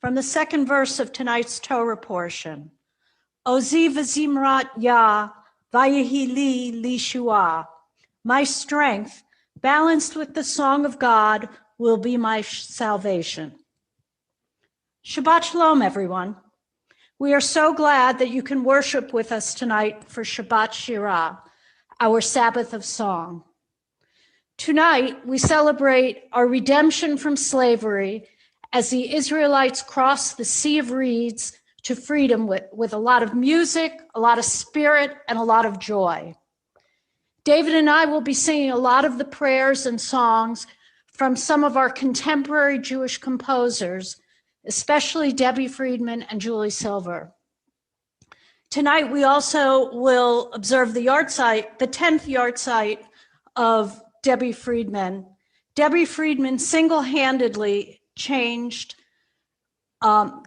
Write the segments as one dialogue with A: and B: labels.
A: From the second verse of tonight's Torah portion, Ozi v'zimrat Yah, vayehi li shua. My strength, balanced with the song of God, will be my salvation. Shabbat Shalom, everyone. We are so glad that you can worship with us tonight for Shabbat Shira, our Sabbath of song. Tonight, we celebrate our redemption from slavery as the Israelites crossed the Sea of Reeds to freedom with a lot of music, a lot of spirit, and a lot of joy. David and I will be singing a lot of the prayers and songs from some of our contemporary Jewish composers especially Debbie Friedman and Julie Silver. Tonight, we also will observe the 10th yard site of Debbie Friedman. Debbie Friedman single-handedly changed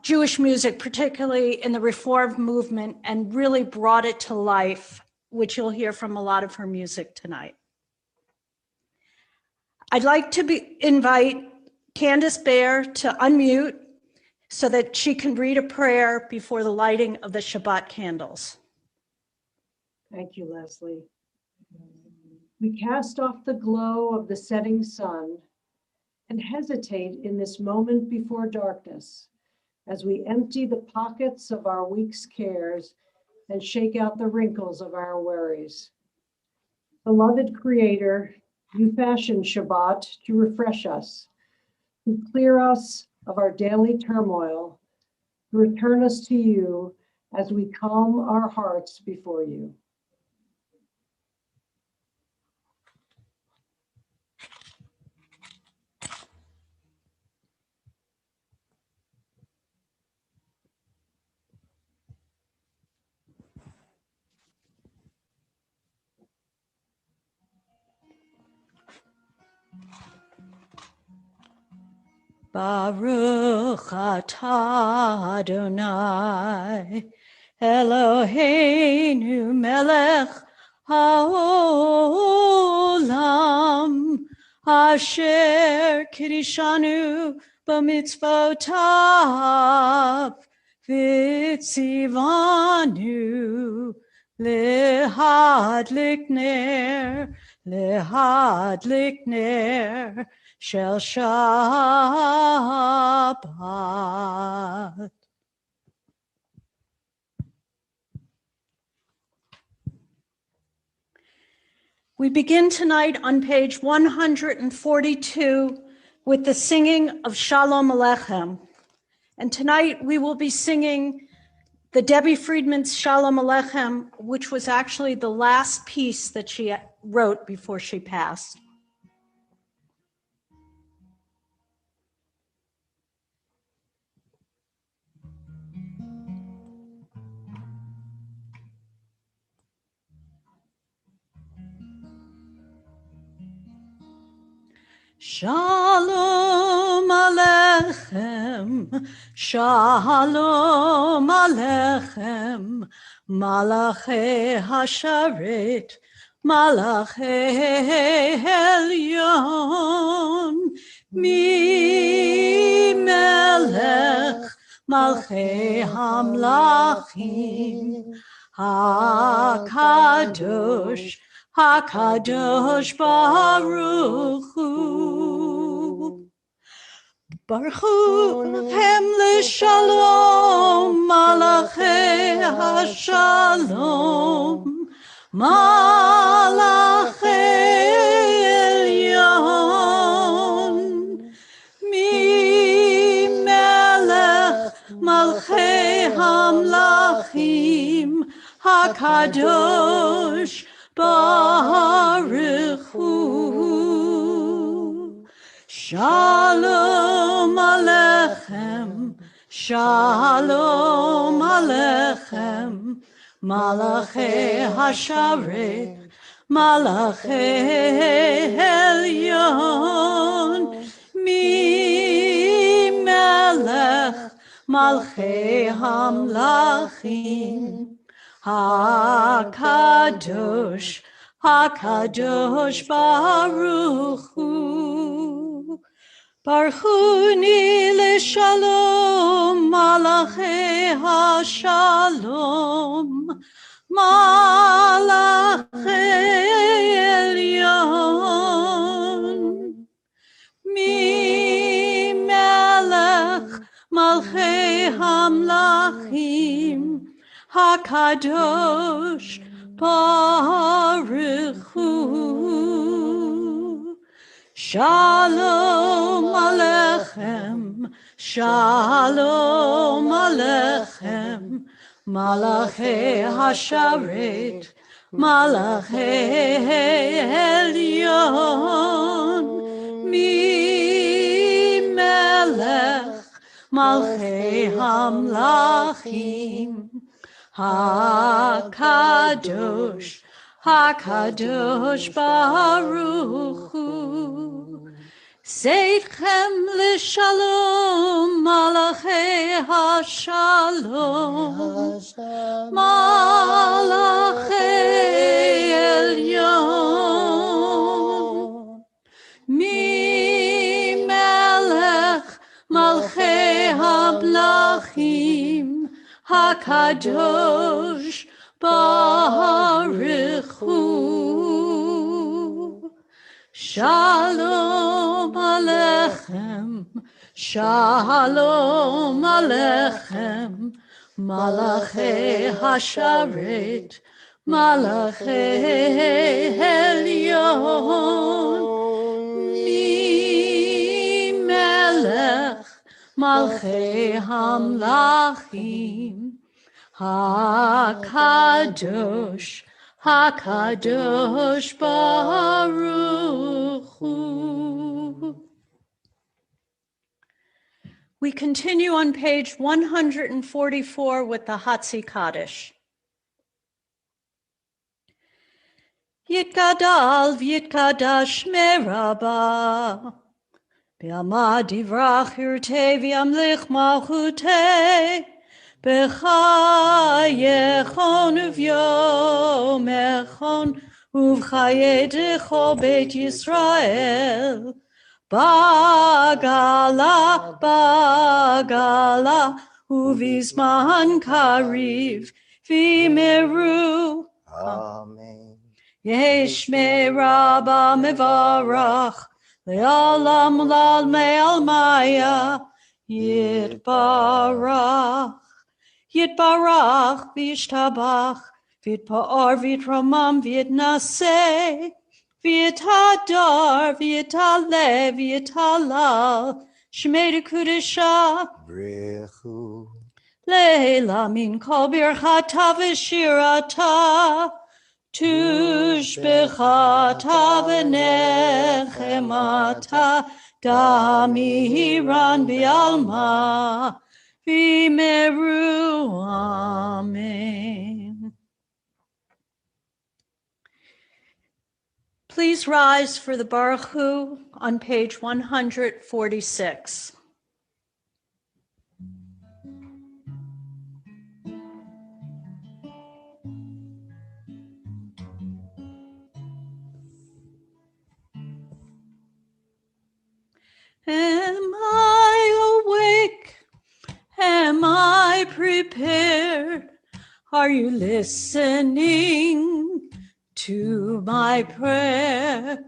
A: Jewish music, particularly in the Reform movement, and really brought it to life, which you'll hear from a lot of her music tonight. I'd like to invite Candace Baer to unmute so that she can read a prayer before the lighting of the Shabbat candles.
B: Thank you, Leslie. We cast off the glow of the setting sun and hesitate in this moment before darkness as we empty the pockets of our week's cares and shake out the wrinkles of our worries. Beloved Creator, you fashioned Shabbat to refresh us, to clear us of our daily turmoil, to return us to you as we calm our hearts before you.
A: Baruch atah Adonai, Eloheinu melech haolam, asher kirishanu b'mitzvotav, v'tzivanu lehadlik ner, Shel Shabbat. We begin tonight on page 142 with the singing of Shalom Aleichem. And tonight we will be singing the Debbie Friedman's Shalom Aleichem, which was actually the last piece that she wrote before she passed. Shalom Aleichem, Shalom Aleichem, Malachei Hasharet, Malachei Elyon, Mi Melech, Malchei Hamlachim, HaKadosh, HaKadosh Baruch Hu. Baruch Hu Hem L'Shalom, Malachei HaShalom, Malachei Elyon, Mi Melech, Malchei Hamlachim, HaKadosh Baruch Hu. Shalom Aleichem, Shalom Aleichem, Malachei Hasharet, Malachei Elyon, Mi Melech, Malchei Hamlachim, HaKadosh, HaKadosh Baruch Hu. Baruch Hu Ni L'Shalom, Malachei HaShalom, Malachei Elyon, Mi Melech, Malchei Hamlachim, HaKadosh Baruch Hu. Shalom Aleichem, Shalom Aleichem, Malachei Hasharet, Malachei Elyon, Mi Melech, Malchei Hamlachim, HaKadosh, HaKadosh Baruch Hu. Seitchem l'shalom, Malachei HaShalom, Malachei Elyon. Mi melech malchei hamlachim, HaKadosh Baruch Hu. Shalom Aleichem, Shalom Aleichem, Malachei Hasharet, Malachei Elyon. Mi melech malchei hamlachim, HaKadosh, HaKadosh Baruch Hu. We continue on page 144 with the Hatzi Kaddish. Yitgadal v'yitkadash meraba, Be'amad divrach yurtei v'yamlich malchutei, B'chayechon uv'yomechon, uv'chayedecho Beit Yisrael, Bagala, Bagala, uv'izman kariv, v'meru.
C: Amen.
A: Yesh me rabba mevarach, le'olam lal me'al maya, yitbarach, yitbarach v'yishtabach, v'yitpa'ar v'yitramam v'yitnaseh, v'yitadar v'yitaleh v'yitalal, shmei dekudesha,
C: Brechu.
A: le'ela min kol birchata v'shirata, Tushbechata v'nechemata, damiran bi'alma, v'meru, amen. Please rise for the Baruch Hu on page 146. Am I awake? Am I prepared? Are you listening to my prayer?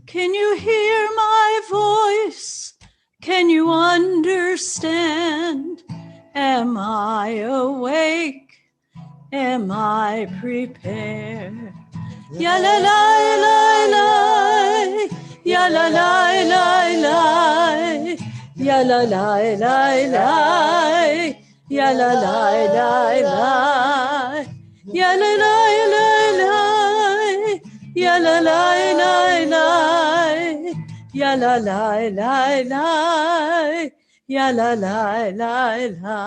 A: Can you hear my voice? Can you understand? Am I awake? Am I prepared? Ya la la la la, ya la la la la, ya la la la la, ya la la la la, ya la la la la, ya la la la la, ya la la la la, ya la la la la.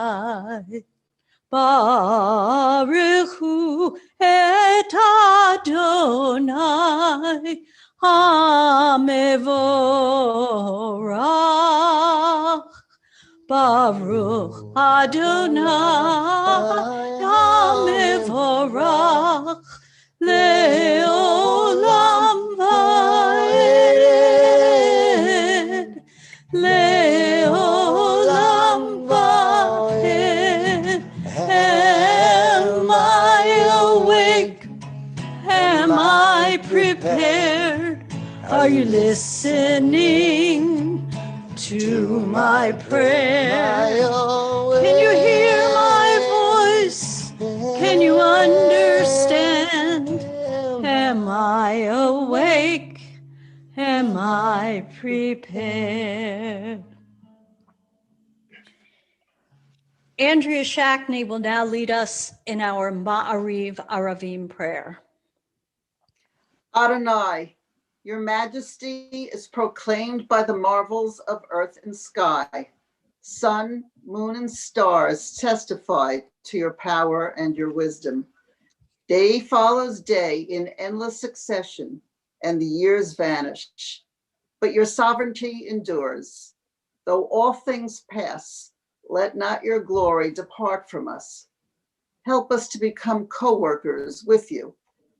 A: Baruch Hu et Adonai HaMevorach. Baruch Adonai HaMevorach le'olam va'ed. Le'olam va'ed. Am I awake? Am I prepared? Are you listening to my prayer? Can you hear my voice? Can you understand? Am I awake? Am I prepared? Andrea Shackney will now lead us in our Ma'ariv Aravim prayer.
D: Adonai, your majesty is proclaimed by the marvels of earth and sky. Sun, moon, and stars testify to your power and your wisdom. Day follows day in endless succession, and the years vanish. But your sovereignty endures. Though all things pass, let not your glory depart from us. Help us to become co-workers with you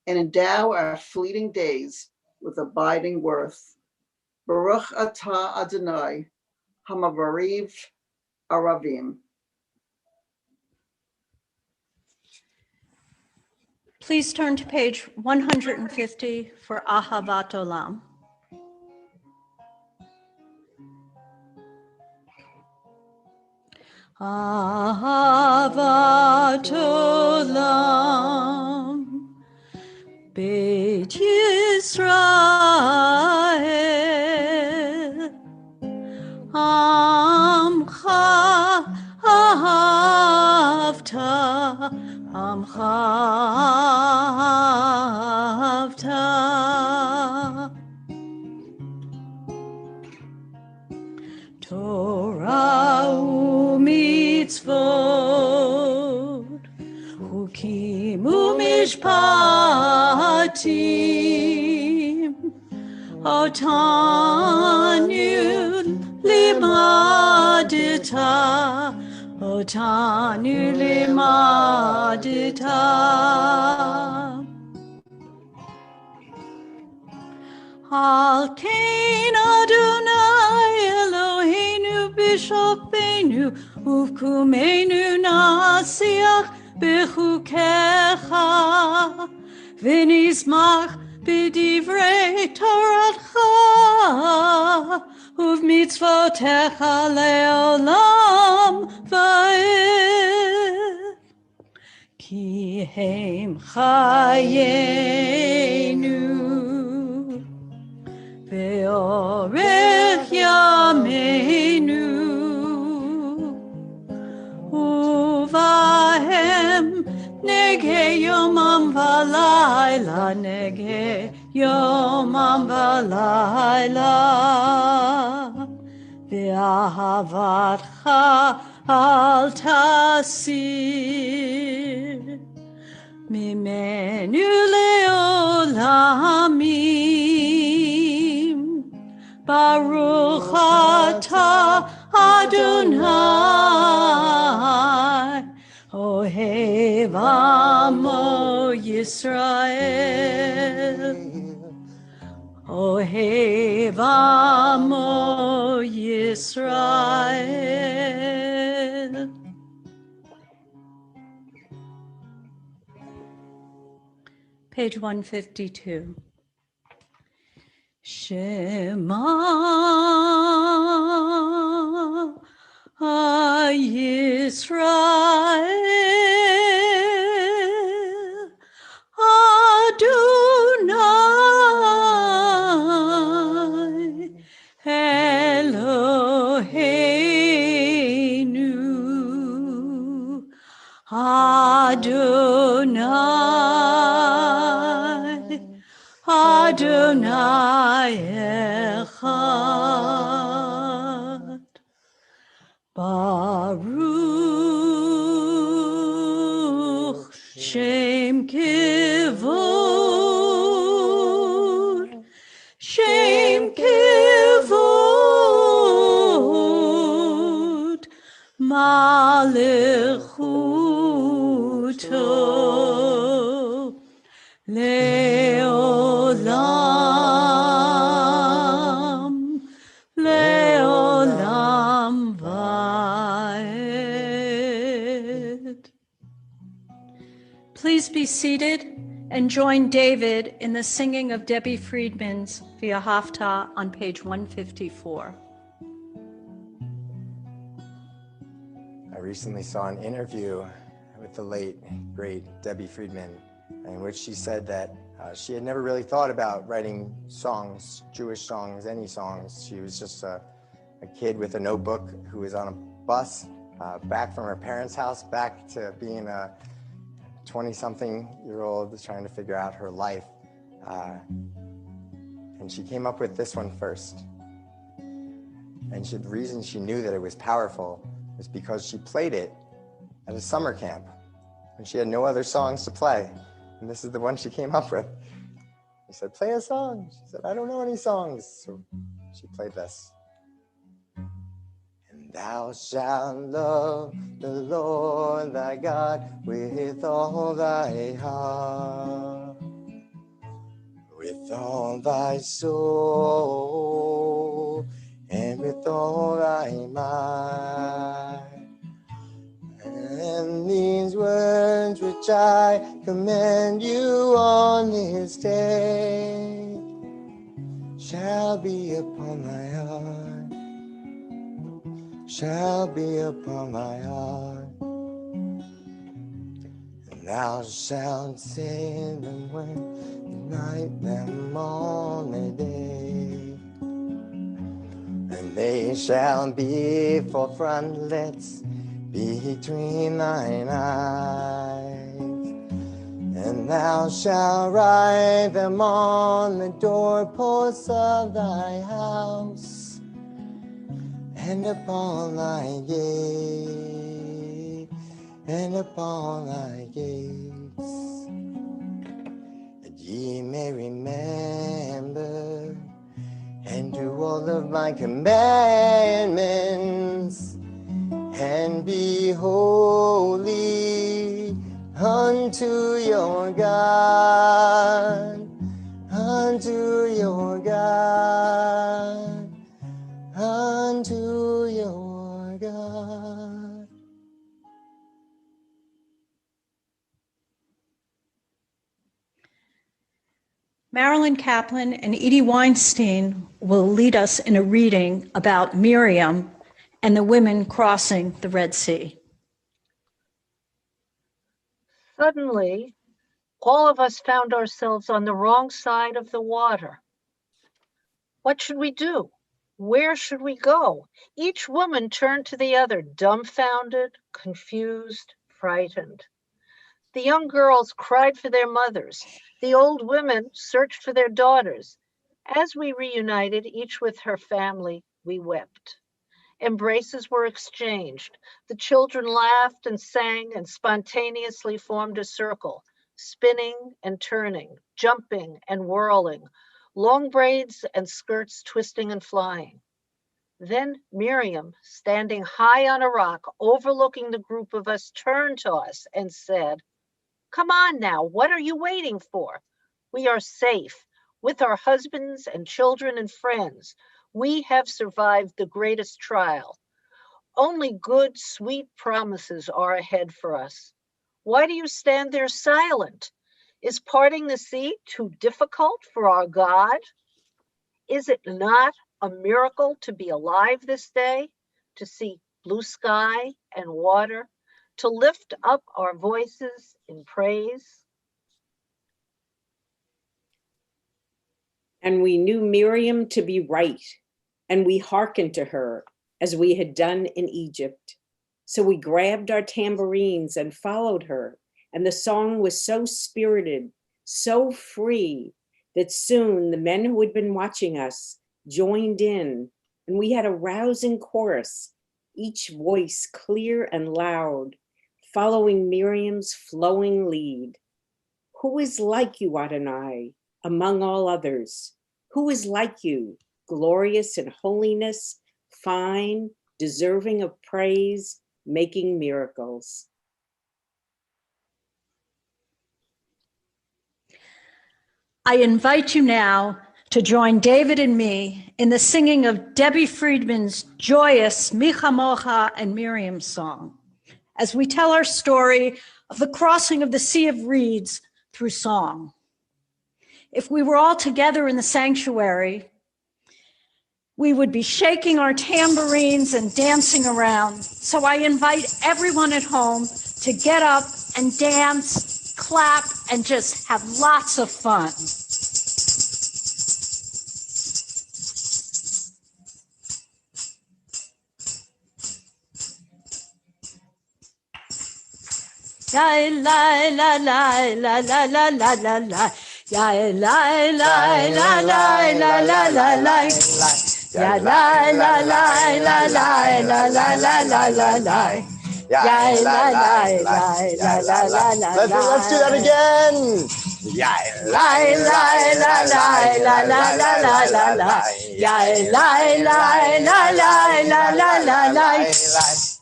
D: and endow our fleeting days with abiding worth. Baruch atah Adonai, hamavariv aravim.
A: Please turn to page 150 for Ahavat Olam. Ahavat Olam, Beit Yisrael, Amcha ahavta, Amcha ahavta. Torah u'mitzvot, chukim u'mishpatim, otanu limadita, otanu limadita. Al kein Adonai Eloheinu b'shofenu uvkumenu nasiach b'chukecha v'nizmach b'divrei Toratcha uv'mitzvotecha le'olam va'ed ki hem chayenu Ve'orech yameinu uvahem nege yomam v'layla nege yomam v'layla ve'ahavatcha al tasir mimenu le'olamim Baruch atah Adonai Ohev Amo Yisrael Ohev Amo Yisrael. Page 152. Shema Yisrael Adonai Eloheinu Adonai Adonai Echad. Baruch Shem Kivod Shem Kivod Malechuto Leolam, Leolam Vaed. Please be seated and join David in the singing of Debbie Friedman's Via Hafta on page 154.
C: I recently saw an interview with the late, great Debbie Friedman, in which she said that she had never really thought about writing songs, Jewish songs, any songs. She was just a kid with a notebook who was on a bus back from her parents' house, back to being a 20-something-year-old trying to figure out her life. And she came up with this one first. And the reason she knew that it was powerful was because she played it at a summer camp when she had no other songs to play. And this is the one she came up with. He said, play a song. She said, I don't know any songs. So she played this. And thou shalt love the Lord thy God with all thy heart, with all thy soul, and with all thy might. And these words which I command you on this day shall be upon thy heart, shall be upon thy heart. And thou shalt say them when you write them on the day. And they shall be for frontlets between thine eyes. And thou shalt write them on the doorposts of thy house, and upon thy gate, and upon thy gates, that ye may remember and do all of my commandments, and be holy unto your God, unto your God, unto your God.
A: Marilyn Kaplan and Edie Weinstein will lead us in a reading about Miriam and the women crossing the Red Sea.
E: Suddenly, all of us found ourselves on the wrong side of the water. What should we do? Where should we go? Each woman turned to the other, dumbfounded, confused, frightened. The young girls cried for their mothers. The old women searched for their daughters. As we reunited, each with her family, we wept. Embraces were exchanged. The children laughed and sang and spontaneously formed a circle, spinning and turning, jumping and whirling, long braids and skirts twisting and flying. Then Miriam, standing high on a rock overlooking the group of us, turned to us and said, "Come on now, what are you waiting for? We are safe with our husbands and children and friends. We have survived the greatest trial. Only good, sweet promises are ahead for us. Why do you stand there silent? Is parting the sea too difficult for our God? Is it not a miracle to be alive this day, to see blue sky and water, to lift up our voices in praise?"
F: And we knew Miriam to be right, and we hearkened to her as we had done in Egypt. So we grabbed our tambourines and followed her, and the song was so spirited, so free, that soon the men who had been watching us joined in, and we had a rousing chorus, each voice clear and loud, following Miriam's flowing lead. Who is like you, Adonai, among all others? Who is like you, glorious in holiness, fine, deserving of praise, making miracles?
A: I invite you now to join David and me in the singing of Debbie Friedman's joyous Mi Chamocha and Miriam song, as we tell our story of the crossing of the Sea of Reeds through song. If we were all together in the sanctuary, we would be shaking our tambourines and dancing around. So I invite everyone at home to get up and dance, clap, and just have lots of fun. La la la la la la la la la la. La la la la la la la la la. Ya la la la la la la la la la la la. Ya la la la la la la la.
C: Let's do that again. Ya
A: La la la la la la la la la la. Ya la la la la la la la la.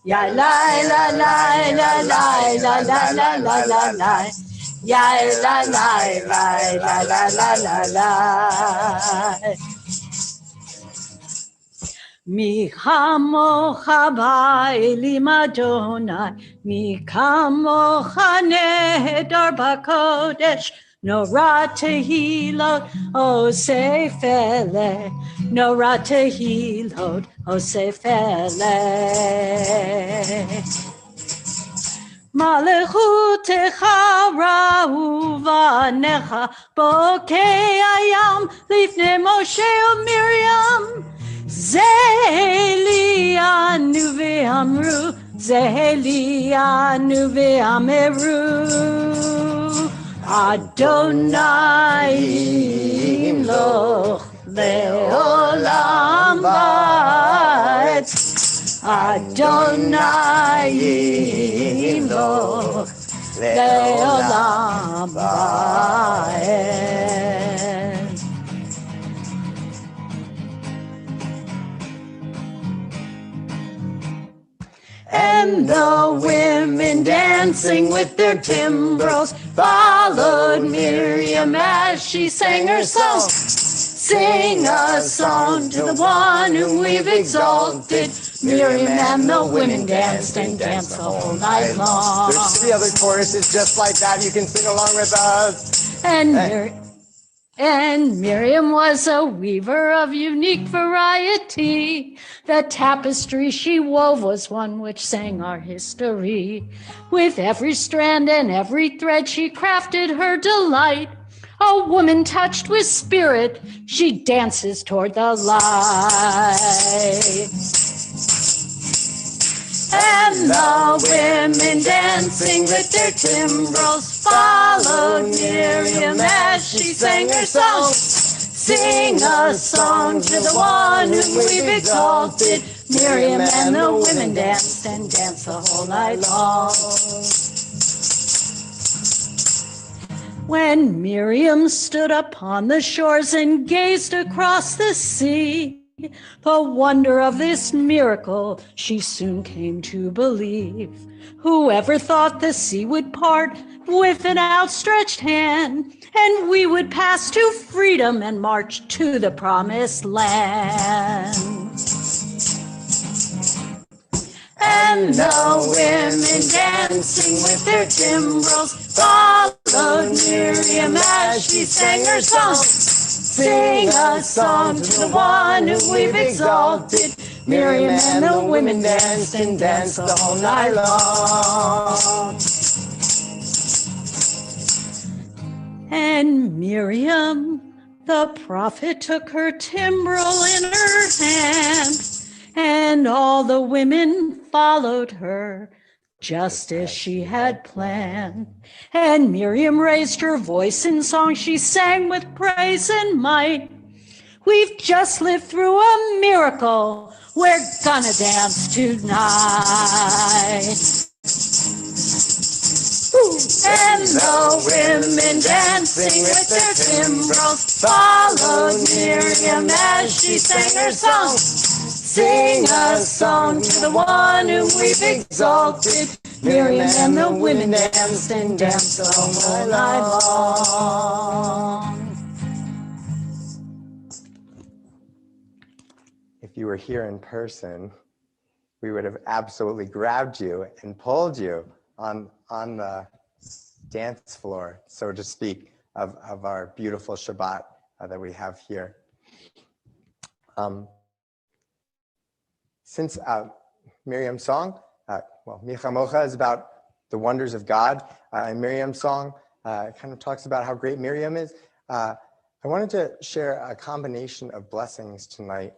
A: Ya la la la la la la la la la la la. Ya la la la la la la la la. Mi chamocha ba'elim Adonai, mi kamocha nehedar b'kodesh, nora tehilot osef eleh, nora tehilot osef eleh. Malechutecha ra'u v'anecha bokei hayam lifnei Moshe u'Miriam. Zehelianu ve'amru, Zehelianu ve'ameru, Adonai imloch le'olam ba'etz, Adonai imloch le'olam ba'etz. And the women dancing with their timbrels followed Miriam as she sang her song. Sing a song to the one whom we've exalted. Miriam and the women danced and danced the whole night long.
C: There's 3 other choruses just like that. You can sing along with us.
A: And Miriam was a weaver of unique variety. The tapestry she wove was one which sang our history. With every strand and every thread she crafted her delight. A woman touched with spirit, she dances toward the light. And the women dancing with their timbrels followed Miriam as she sang her song. Sing a song to the one whom we've exalted. Miriam and the women danced and danced the whole night long. When Miriam stood upon the shores and gazed across the sea, the wonder of this miracle she soon came to believe. Whoever thought the sea would part with an outstretched hand, and we would pass to freedom and march to the promised land. And the women dancing with their timbrels followed Miriam as she sang her song. Sing a song to the one who we've exalted. Miriam and the women danced and danced the whole night long. And Miriam, the prophet, took her timbrel in her hand, and all the women followed her, just as she had planned. And Miriam raised her voice in song, she sang with praise and might. We've just lived through a miracle, we're gonna dance tonight. And the women dancing with their timbrels followed Miriam as she sang her song. Sing a song to the one whom we've exalted. Miriam and the women danced and danced the whole night long.
C: If you were here in person, we would have absolutely grabbed you and pulled you on the dance floor, so to speak, of our beautiful Shabbat that we have here. Since Miriam's song, Mi Chamocha is about the wonders of God, and Miriam's song kind of talks about how great Miriam is. I wanted to share a combination of blessings tonight,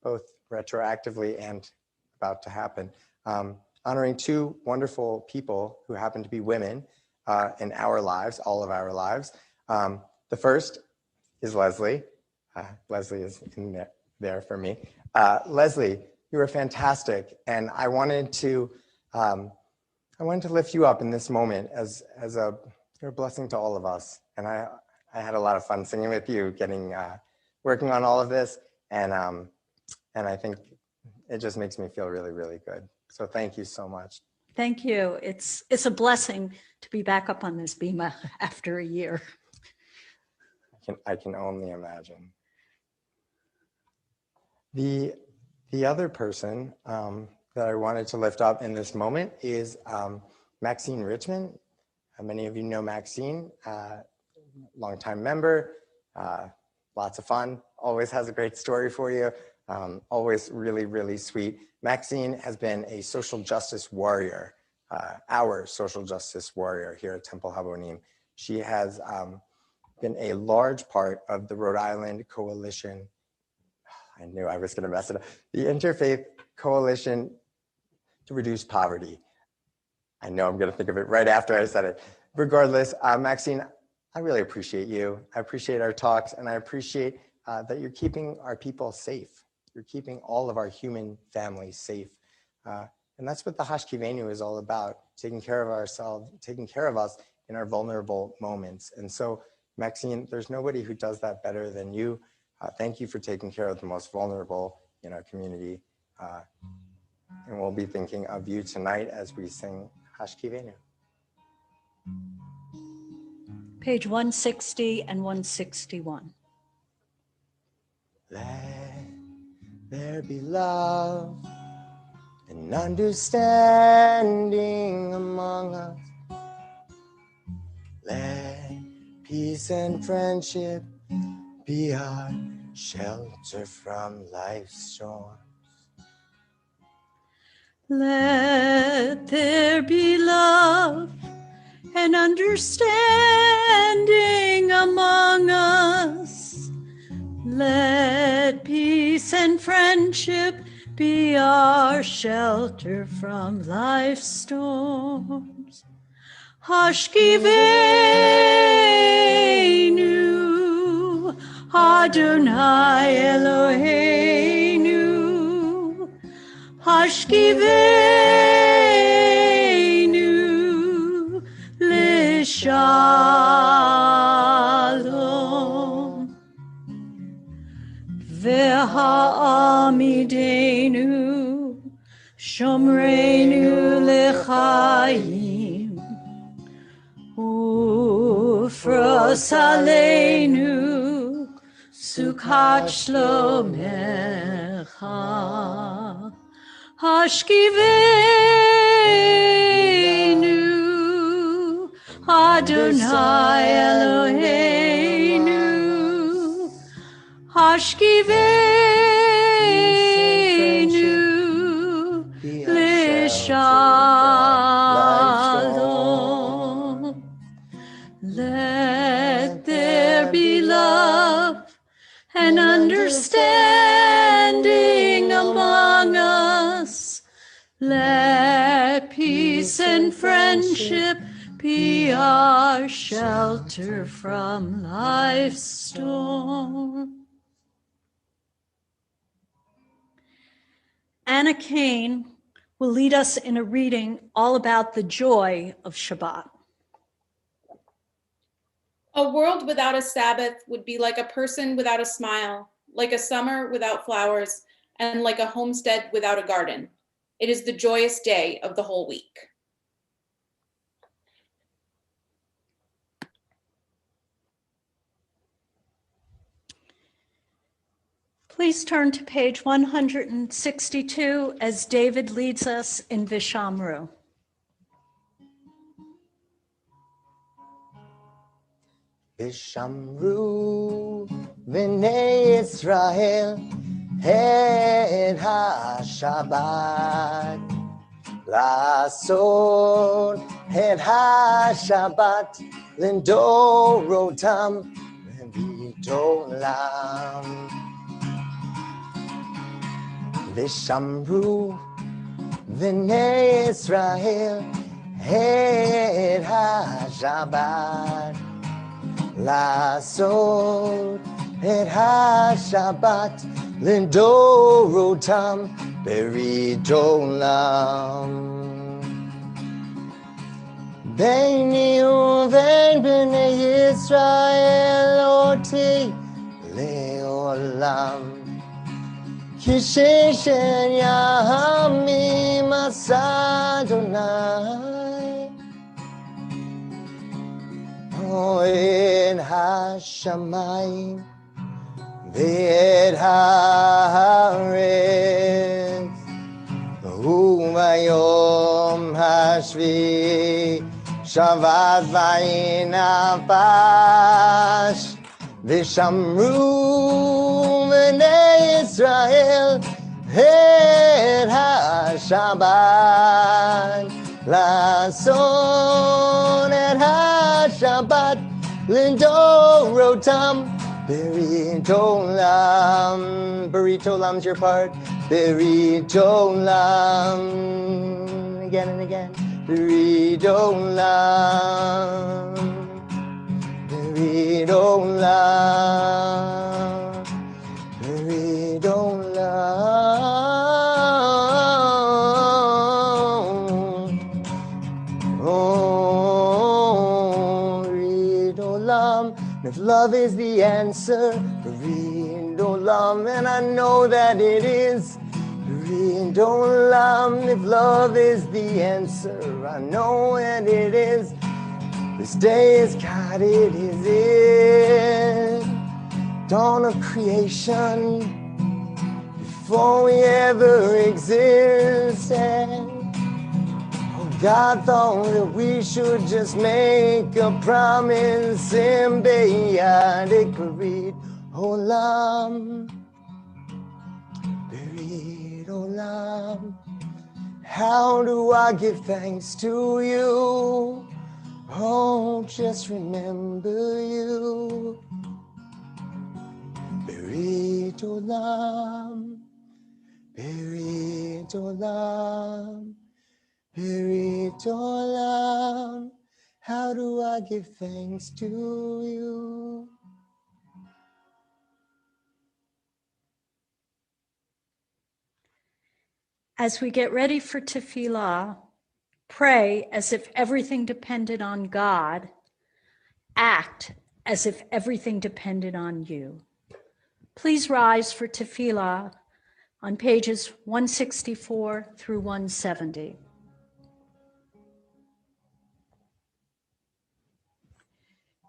C: both retroactively and about to happen, honoring 2 wonderful people who happen to be women in our lives, all of our lives. The first is Leslie, Leslie is in there for me. Leslie, you were fantastic, and I wanted to lift you up in this moment as you're a blessing to all of us. And I had a lot of fun singing with you, working on all of this, and I think it just makes me feel really, really good. So thank you so much.
A: Thank you. It's a blessing to be back up on this bema after a year.
C: I can only imagine. The other person that I wanted to lift up in this moment is Maxine Richmond. Many of you know Maxine, longtime member, lots of fun, always has a great story for you, always really, really sweet. Maxine has been a social justice warrior, our social justice warrior here at Temple Habonim. She has been a large part of the Rhode Island Coalition. I knew I was going to mess it up. The Interfaith Coalition to Reduce Poverty. I know I'm going to think of it right after I said it. Regardless, Maxine, I really appreciate you. I appreciate our talks, and I appreciate that you're keeping our people safe. You're keeping all of our human families safe. And that's what the Hashkivenu is all about, taking care of ourselves, taking care of us in our vulnerable moments. And so, Maxine, there's nobody who does that better than you. Thank you for taking care of the most vulnerable in our community. And we'll be thinking of you tonight as we sing Hashkivenu.
A: Page 160 and 161.
C: Let there be love and understanding among us. Let peace and friendship be our shelter from life's storms.
A: Let there be love and understanding among us. Let peace and friendship be our shelter from life's storms. Hashkivenu, Adonai Eloheinu. Hashkivenu l'shalom. V'ha'amidenu shomreinu l'chaim. Ufros aleinu sukat shlomecha. Hashkivenu Adonai Eloheinu. Hashkivenu l'shalom. Let there be love and understanding among us. Let peace and friendship be our shelter from life's storm. Anna Kane will lead us in a reading all about the joy of Shabbat.
G: A world without a Sabbath would be like a person without a smile, like a summer without flowers, and like a homestead without a garden. It is the joyous day of the whole week.
A: Please turn to page 162 as David leads us in Vishamru.
C: Vishamru v'nei Yisrael et ha-Shabbat La'asot et ha-Shabbat L'ndorotam v'vidolam Vishamru v'nei Yisrael et ha-Shabbat לעשות את השבת לדורותם ברית עולם. ביני ובין בני ישראל אותי לעולם. כששת ימים עשה אדוני את השמיים ואת הארץ, וביום השביעי שבת וינפש, ושמרו בני ישראל את השבת, לעשות את השבת לדורותם ברית עולם. Berith olam's your part. Berith olam. Again and again. Berith olam. Berith olam. Berith olam. Oh, Berith olam. If love is the answer, Berith olam, and I know that it is. Berith olam, if love is the answer, I know that it is. This day is God, it is it. Dawn of creation, before we ever existed. Oh, God thought that we should just make a promise and symbiotic Berith olam. Berith olam. How do I give thanks to you? Oh, just remember you. Berith olam, Berith olam, Berith olam. How do I give thanks to you?
A: As we get ready for tefillah, pray as if everything depended on God. Act as if everything depended on you. Please rise for tefillah on pages 164 through 170.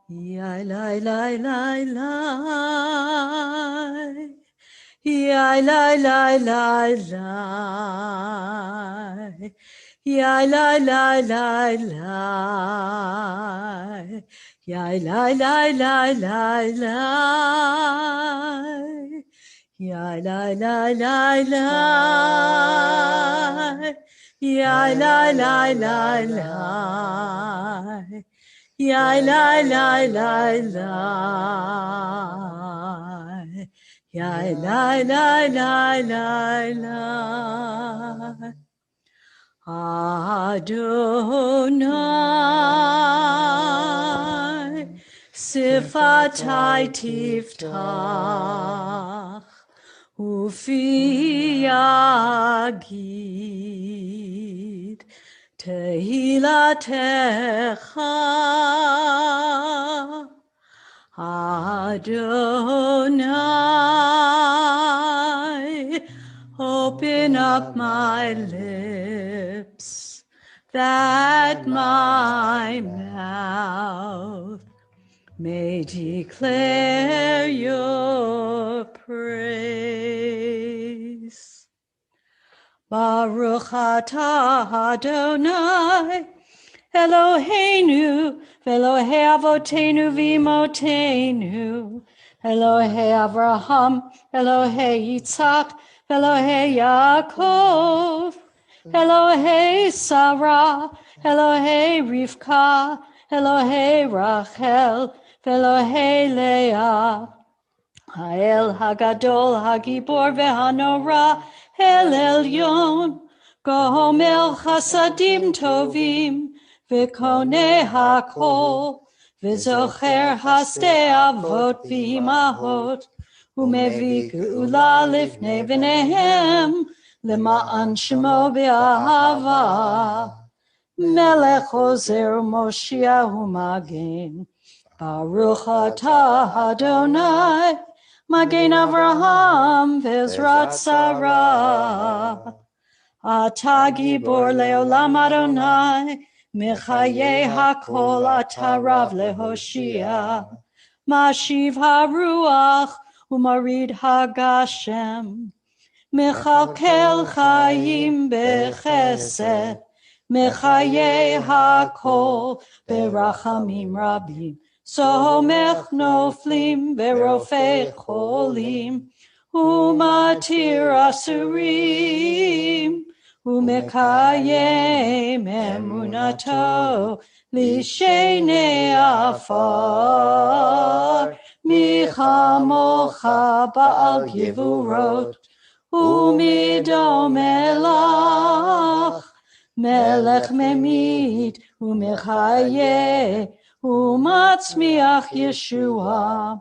A: Ya la la la la, ya la la la la, ya la la la la, ya la la la la la, ya la la la la, ya la la la la. Ya la la la la, ya la la la la la. Adonai, sifatai tiftach, ufi yagid. Tehilatecha, Adonai, open up my lips, that my mouth may declare your praise. Baruch atah Adonai, Eloheinu, Elohei Avotenu v'Imotenu, Elohei Avraham, Elohei Yitzhak, Elohei Yaakov, Elohei Sarah, Elohei Rivka, Elohei Rachel, Elohei Leah, Ha'el Hagadol, Hagibor ve'Hanora, El Elyon, Gomel Chasadim Tovim, V'Konei Hakol, וזוכר השדה אבות ואימהות, ומביא גאולה לפני בניהם, למען שמו באהבה. מלך עוזר ומושיע ומגן, ברוך אתה אדוני, מגן אברהם ועזרת שרה. אתה גיבור לעולם אדוני, מחיי הכל אתה רב להושיע. משיב הרוח ומוריד הגשם, מכלכל חיים בחסד, מחיי הכל ברחמים רבים. סומך נופלים ורופא חולים, ומתיר אסורים, ומקיים אמונתו לשני עפר. מי כמוך בעל גבורות, ומדומה לך, מלך ממית ומחיה, ומצמיח ישועה.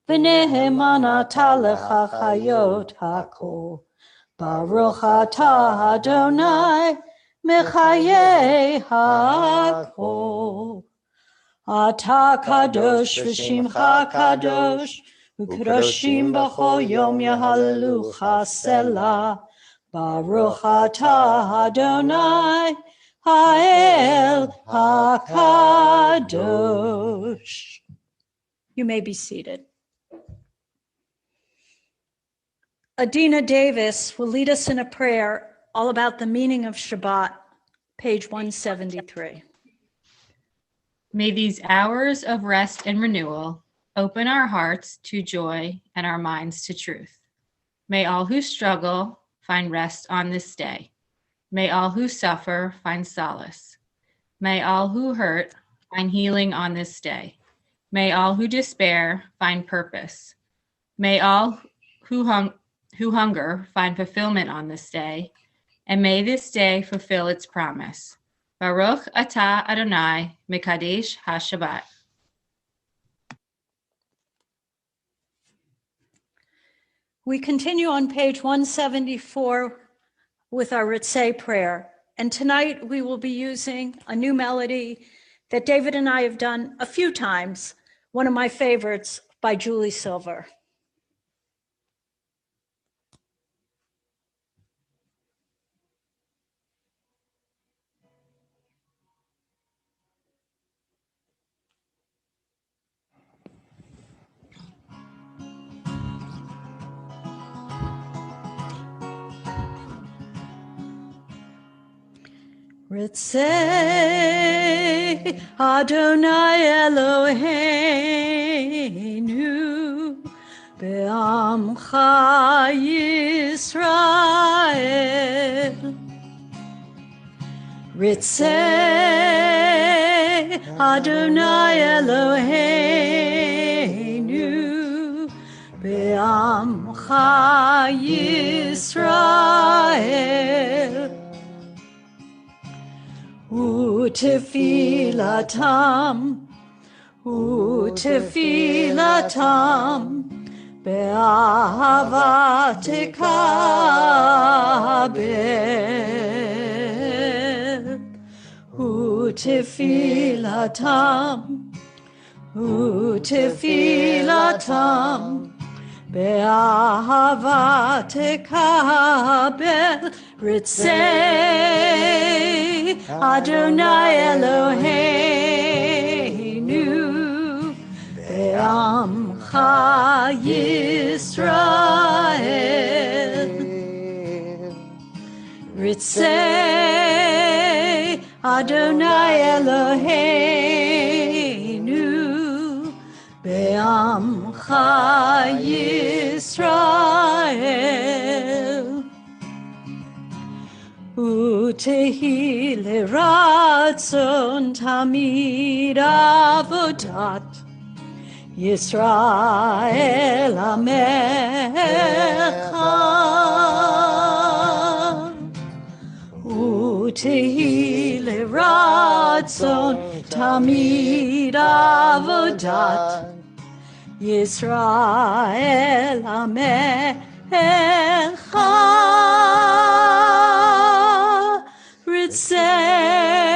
A: ונאמן אתה לך חיות הכל, ברוך אתה אדוני, מחיי הכל. אתה קדוש ושמך קדוש, וקדושים בכל יום יהללוך סלה. ברוך אתה אדוני, האל הקדוש. You may be seated. Adina Davis will lead us in a prayer all about the meaning of Shabbat, page 173.
H: May these hours of rest and renewal open our hearts to joy and our minds to truth. May all who struggle find rest on this day. May all who suffer find solace. May all who hurt find healing on this day. May all who despair find purpose. May all who hunger find fulfillment on this day. And may this day fulfill its promise. Baruch atah Adonai Mekadesh HaShabbat.
A: We continue on page 174 with our Ritzei prayer. And tonight we will be using a new melody that David and I have done a few times, one of my favorites by Julie Silver. Ritzei Adonai Eloheinu be'amcha Yisrael. Ritzei Adonai Eloheinu be'amcha Yisrael. Utefilatam be'ahava tekabel. Utefilatam be'ahava tekabel. Ritzei Adonai Eloheinu be'amcha Yisrael. Ritzei Adonai Eloheinu be'amcha Yisrael. Utehi leratzon tamid avodat Yisrael amecha. Utehi leratzon tamid avodat Yisrael amecha ritzei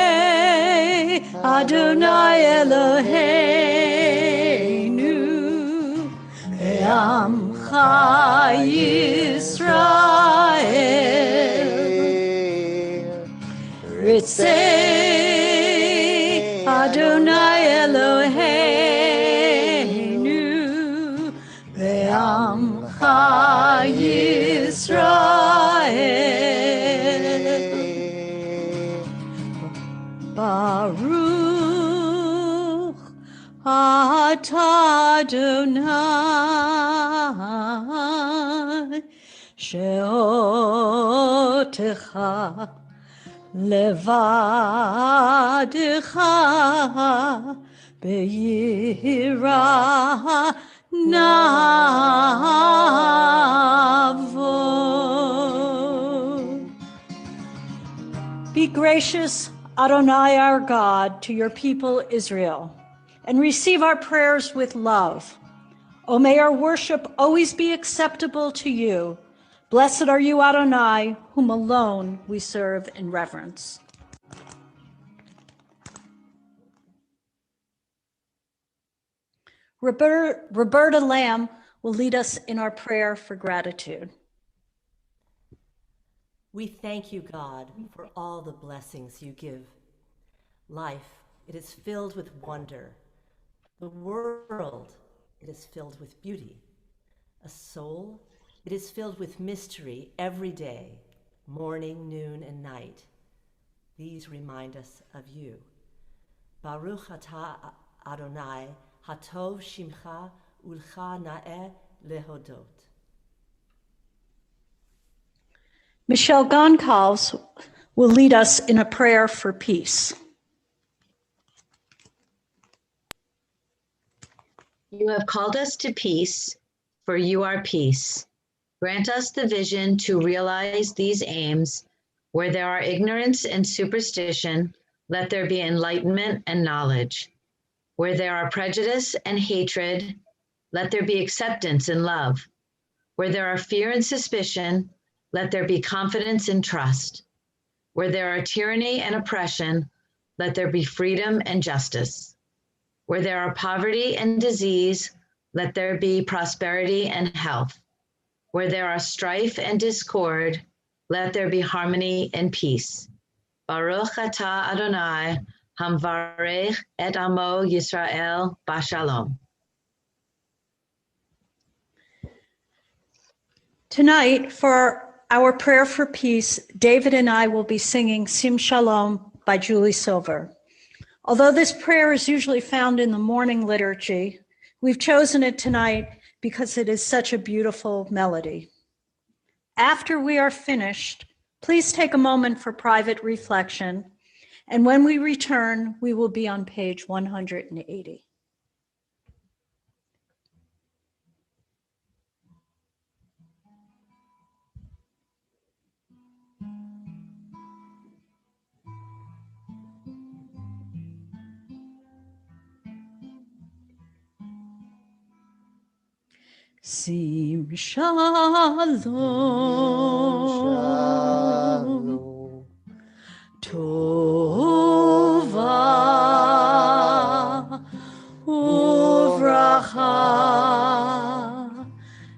A: Adonai Eloheinu Amcha Yisrael Ritzei Adonai Eloheinu Ve'amcha Yisrael Baruch Atah Adonai She'otecha Levadecha Be'yira Navo. Be gracious, Adonai our God, to your people Israel, and receive our prayers with love. O may our worship always be acceptable to you. Blessed are you, Adonai, whom alone we serve in reverence. Roberta Lamb will lead us in our prayer for gratitude.
I: We thank you, God, for all the blessings you give. Life, it is filled with wonder. The world, it is filled with beauty. A soul, it is filled with mystery every day, morning, noon, and night. These remind us of you. Baruch atah Adonai, hatov shimcha ulcha na'eh lehodot.
A: Michelle Goncalves will lead us in a prayer for peace.
J: You have called us to peace, for you are peace. Grant us the vision to realize these aims. Where there are ignorance and superstition, let there be enlightenment and knowledge. Where there are prejudice and hatred, let there be acceptance and love. Where there are fear and suspicion, let there be confidence and trust. Where there are tyranny and oppression, let there be freedom and justice. Where there are poverty and disease, let there be prosperity and health. Where there are strife and discord, let there be harmony and peace. Baruch atah Adonai, hamvarech et amo Yisrael b'shalom.
A: Tonight, for our prayer for peace, David and I will be singing Sim Shalom by Julie Silver. Although this prayer is usually found in the morning liturgy, we've chosen it tonight because it is such a beautiful melody. After we are finished, please take a moment for private reflection, and when we return, we will be on page 180. Sim Shalom, Tova Uvracha.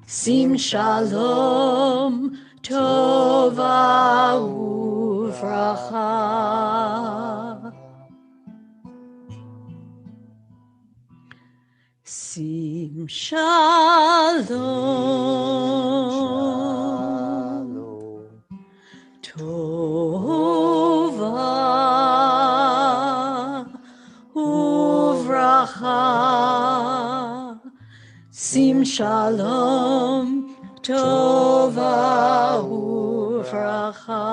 A: Sim Shalom, Tova Uvracha. Sim Shalom, Tova Uvracha. Sim Shalom, Tova Uvracha.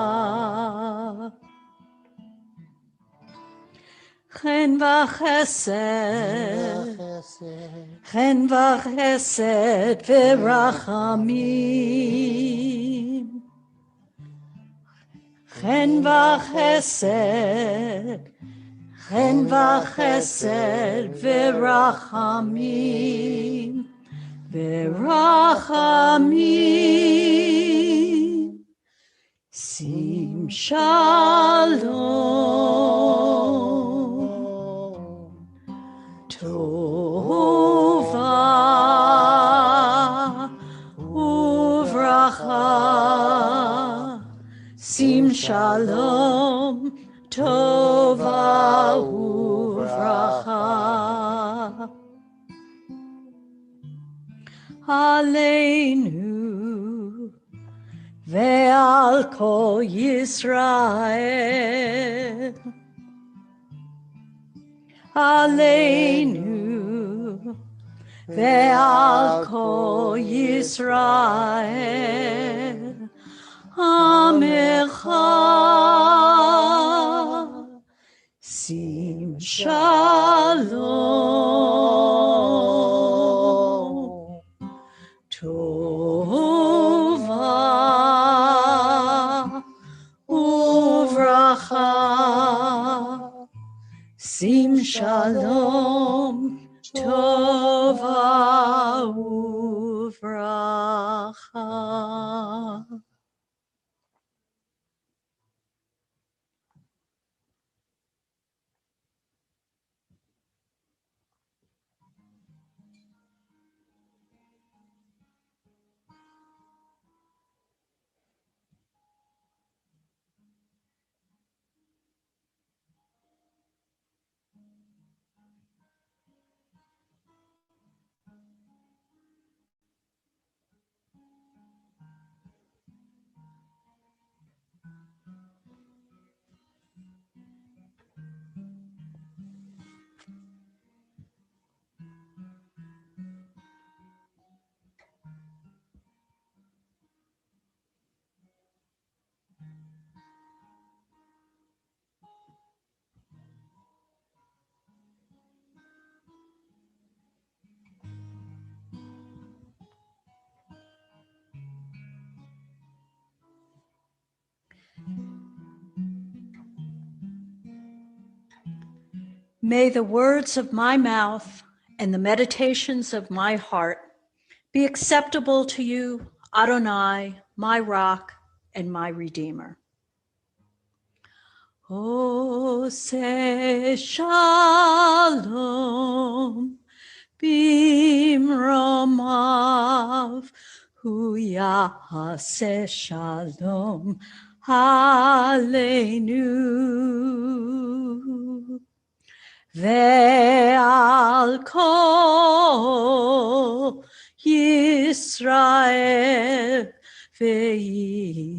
A: Chen v'chesed, chen v'chesed v'rachamim. Chen v'chesed, Chen v'chesed v'rachamim, v'rachamim. Sim shalom, tova uvracha. Sim shalom, tova uvracha. Aleinu ve'al kol Yisrael. Aleinu ve'al kol Yisrael. Amecha sim shalom, tova uvracha. Sim shalom, tova uvracha. May the words of my mouth and the meditations of my heart be acceptable to you, Adonai, my rock and my redeemer. Ose shalom bimromav, hu ya'aseh shalom aleinu. Ve'al kol Yisrael ve'imeru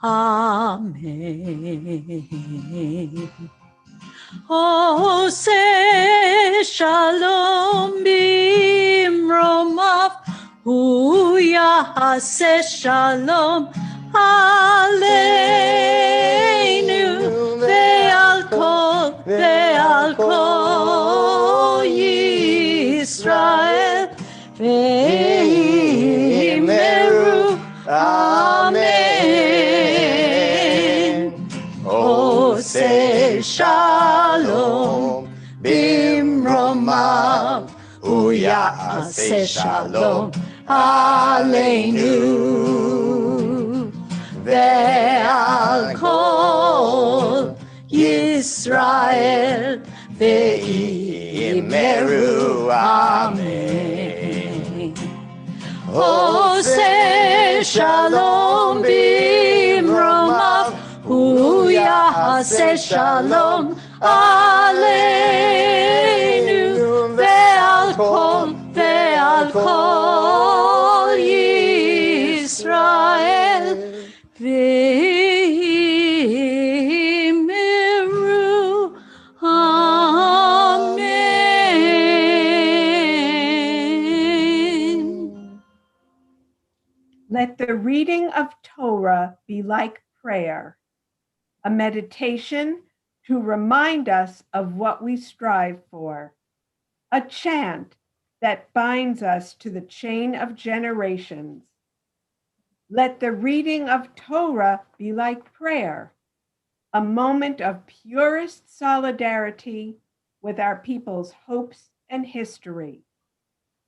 A: amen. Ose shalom bimromav, hu ya'aseh shalom aleinu. Ve'al kol Yisrael ve'imeru amen. Ose shalom bimromav, hu ya'aseh shalom aleinu. Ve'al kol Yisrael ve'imeru amen. Ose shalom bimromav, hu ya'aseh shalom aleinu. Ve'al kol Yisrael ve'imeru amen.
K: Let the reading of Torah be like prayer, a meditation to remind us of what we strive for, a chant that binds us to the chain of generations. Let the reading of Torah be like prayer, a moment of purest solidarity with our people's hopes and history,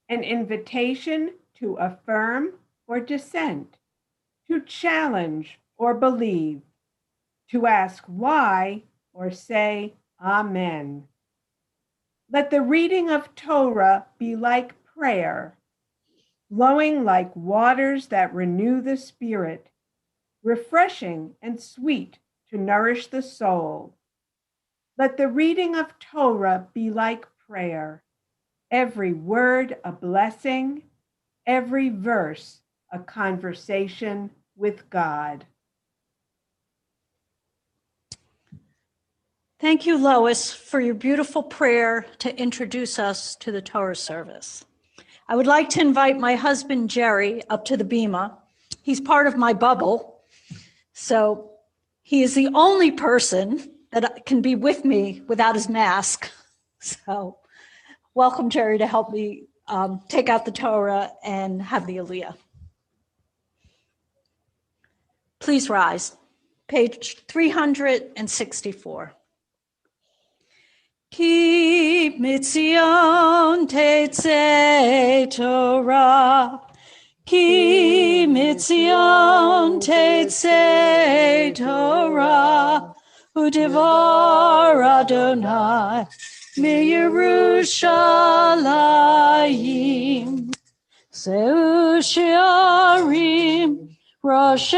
K: an invitation to affirm or dissent, to challenge or believe, to ask why or say amen. Let the reading of Torah be like prayer, flowing like waters that renew the spirit, refreshing and sweet to nourish the soul. Let the reading of Torah be like prayer, every word a blessing, every verse a conversation with God.
A: Thank you, Lois, for your beautiful prayer to introduce us to the Torah service. I would like to invite my husband, Jerry, up to the bima. He's part of my bubble, so he is the only person that can be with me without his mask. So welcome, Jerry, to help me take out the Torah and have the Aliyah. Please rise. Page 364. Ki mitzion tetzei Torah, Ki mitzion tetzei Torah, Udevar Adonai mi Yerushalayim, Seu she'arim Roshechem,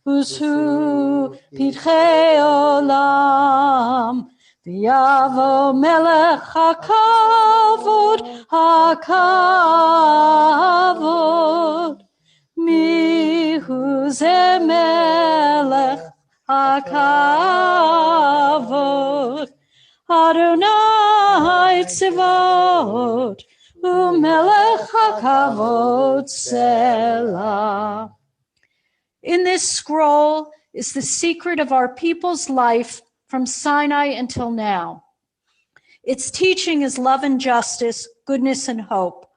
A: Usu Pidchei Olam, V'yavo Melech HaKavod, HaKavod, Mihu ze Melech HaKavod, Adonai Tzivot, Umelech HaKavod Selah. In this scroll is the secret of our people's life from Sinai until now. Its teaching is love and justice, goodness and hope.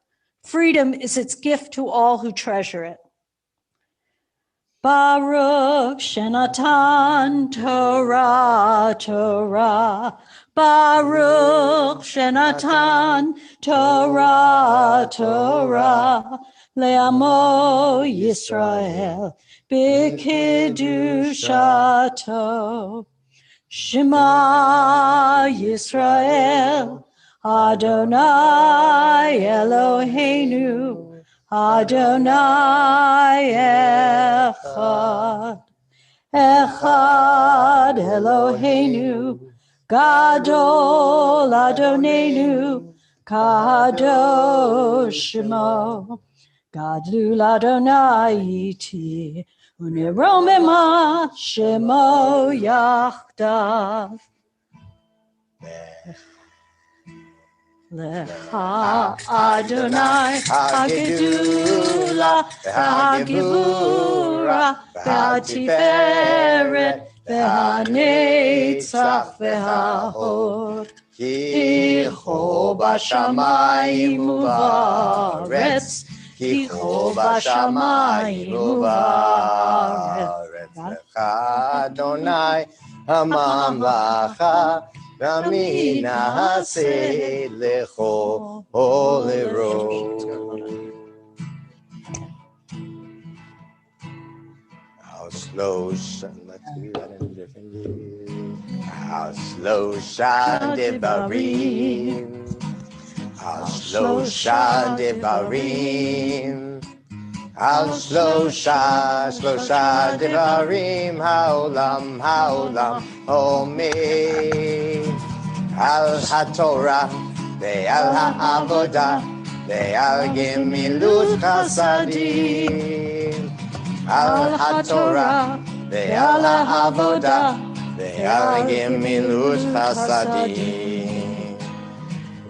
A: Freedom is its gift to all who treasure it. Baruch Shenatan Torah, Torah. Baruch Shenatan Torah, Torah. Le'amo Yisrael b'kedushato. Shema Yisrael, Adonai Eloheinu, Adonai Echad. Echad Eloheinu, Gadol Adonenu, Kadosh Shemo, Gadol Adonai iti, Uneromema Shemo Yachdav. Lecha Adonai Hagedula, Hagevura, V'Hatiferet, V'Hanetzach, V'Hahod. Kicho b'shamayim u'ba'aretz, Kicho b'shamayim u'ba'aretz.
C: Lecha Adonai hamamlacha, Rami na'aseh lecho olero. How slow let's do that in a different view. How slow devarim. How slow devarim. How slow devarim. Haolam omeid. Al haTorah ve'al ha'avodah ve'al gemilut chasadim. Al haTorah ve'al ha'avodah ve'al gemilut chasadim.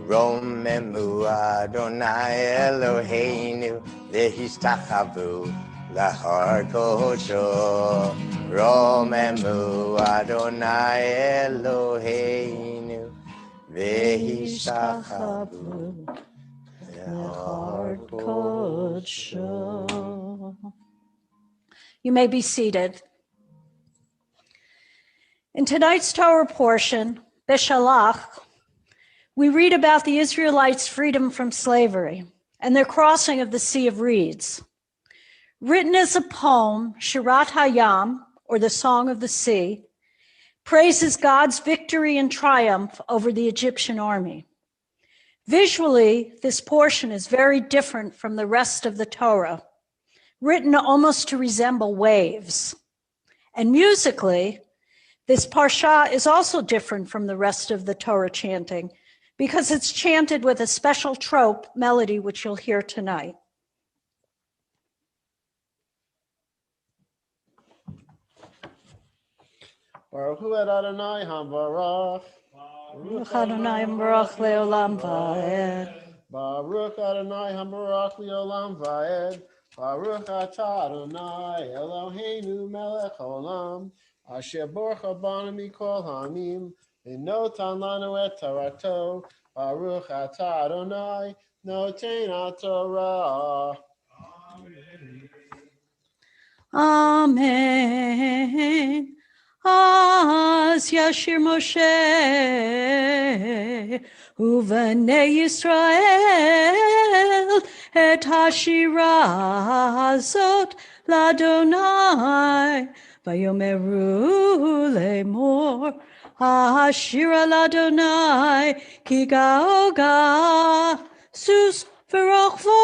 C: Romemu Adonai Eloheinu lehistachavu lahar kodsho. Romemu Adonai Eloheinu vehistachavu lahar kodsho.
A: You may be seated. In tonight's Torah portion, Beshalach, we read about the Israelites' freedom from slavery and their crossing of the Sea of Reeds. Written as a poem, Shirat Hayam, or the Song of the Sea, praises God's victory and triumph over the Egyptian army. Visually, this portion is very different from the rest of the Torah, written almost to resemble waves. And musically, this parsha is also different from the rest of the Torah chanting because it's chanted with a special trope melody, which you'll hear tonight.
L: Baruch hu et Adonai hamvarach.
A: Baruch Adonai Baruch Leolam Vaed.
L: Baruch Adonai hamvarach leolam vaed. Baruch atah Adonai Eloheinu melech haolam. Asher borcha banu mikol hamim. V'notan lanu et tarato. Baruch atah Adonai noten haTorah.
A: Amen. Az Yashir Moshe Uvanei Yisrael et hashira zot ladonai vayomeru lemor hashira ladonai ki gaoga sus v'rochvo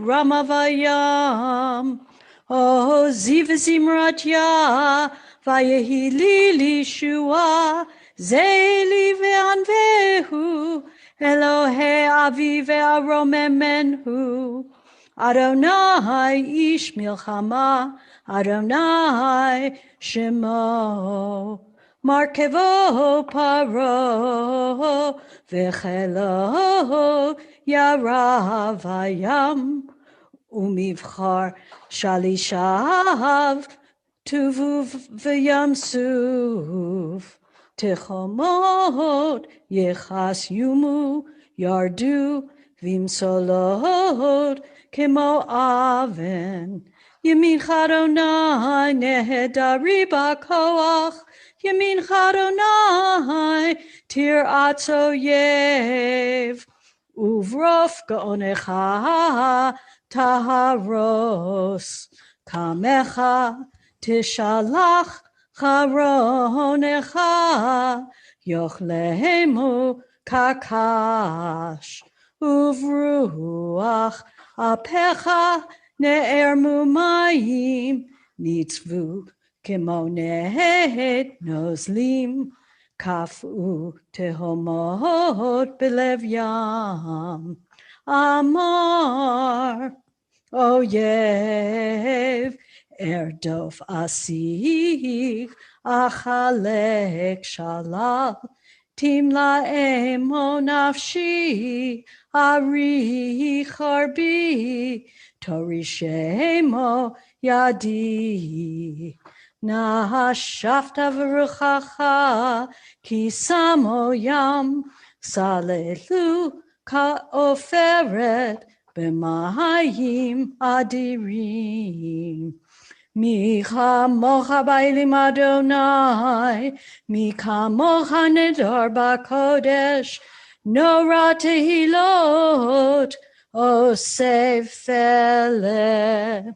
A: ramavayam O ziv zimrat ya vayehi li lishua zeli ve'anvehu Elohe avi ve'aromemenhu Adonai ish milchama Adonai shemo Markevo paro v'chelo yaravayam Umivchar shalishav tuvu v'yam suf techomot yechas yumu yardu vimsolot kemo aven yamin chadonai nehedari bakoach yamin chadonai tir atzoyev uvrof gaonecha taharos kamecha tishalach charonecha yochlemu kakash uvruach apecha ne'ermu mayim nitzvu kimonet nozlim kafu tehomot belev yam Amar Oyev Erdof Asich Achalek Shalal Timla Emo Nafshi Ari Charbi Torishemo Yadi Nahashafta V'ruchacha Kisamo Yam Salelu Ka'oferet b'mayim adirim. Mi chamocha ba'elim Adonai, mi kamocha nedar b'kodesh, nora tehilot osef ele.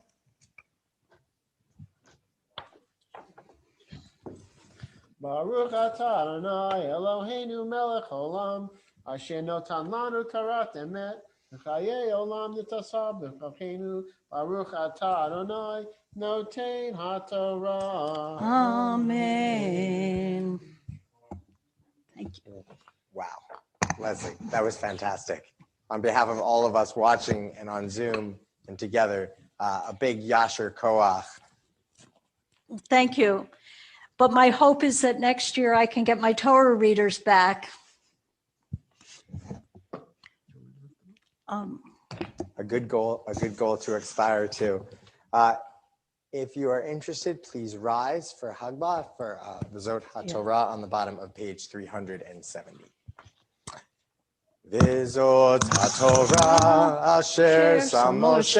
L: Baruch atah Adonai Eloheinu melech haolam. Asher notan lanu tarat emet, v'chayei olam nitasah b'chachenu. Baruch atah Adonai noten haTorah.
A: Amen. Thank you.
C: Wow, Leslie, that was fantastic. On behalf of all of us watching and on Zoom and together, a big Yasher Koach.
A: Thank you. But my hope is that next year I can get my Torah readers back.
C: A good goal to aspire to. If you are interested, please rise for Hagbah for the Zot HaTorah on the bottom of page 370. V'zot HaTorah asher sam Moshe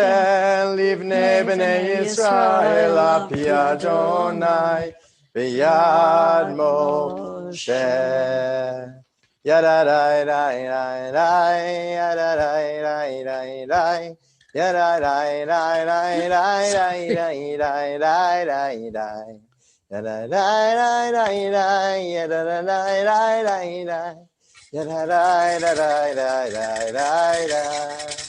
C: livnei b'nei Yisrael api Adonai B'yad Moshe. Yada-dai-dai-dai-dai, yada-dai-dai-dai-dai, yada-dai-dai-dai-dai-dai-dai-dai-dai-dai, yada-dai-dai-dai-dai, yada-dai-dai-dai-dai, yada-dai-dai-dai-dai-dai.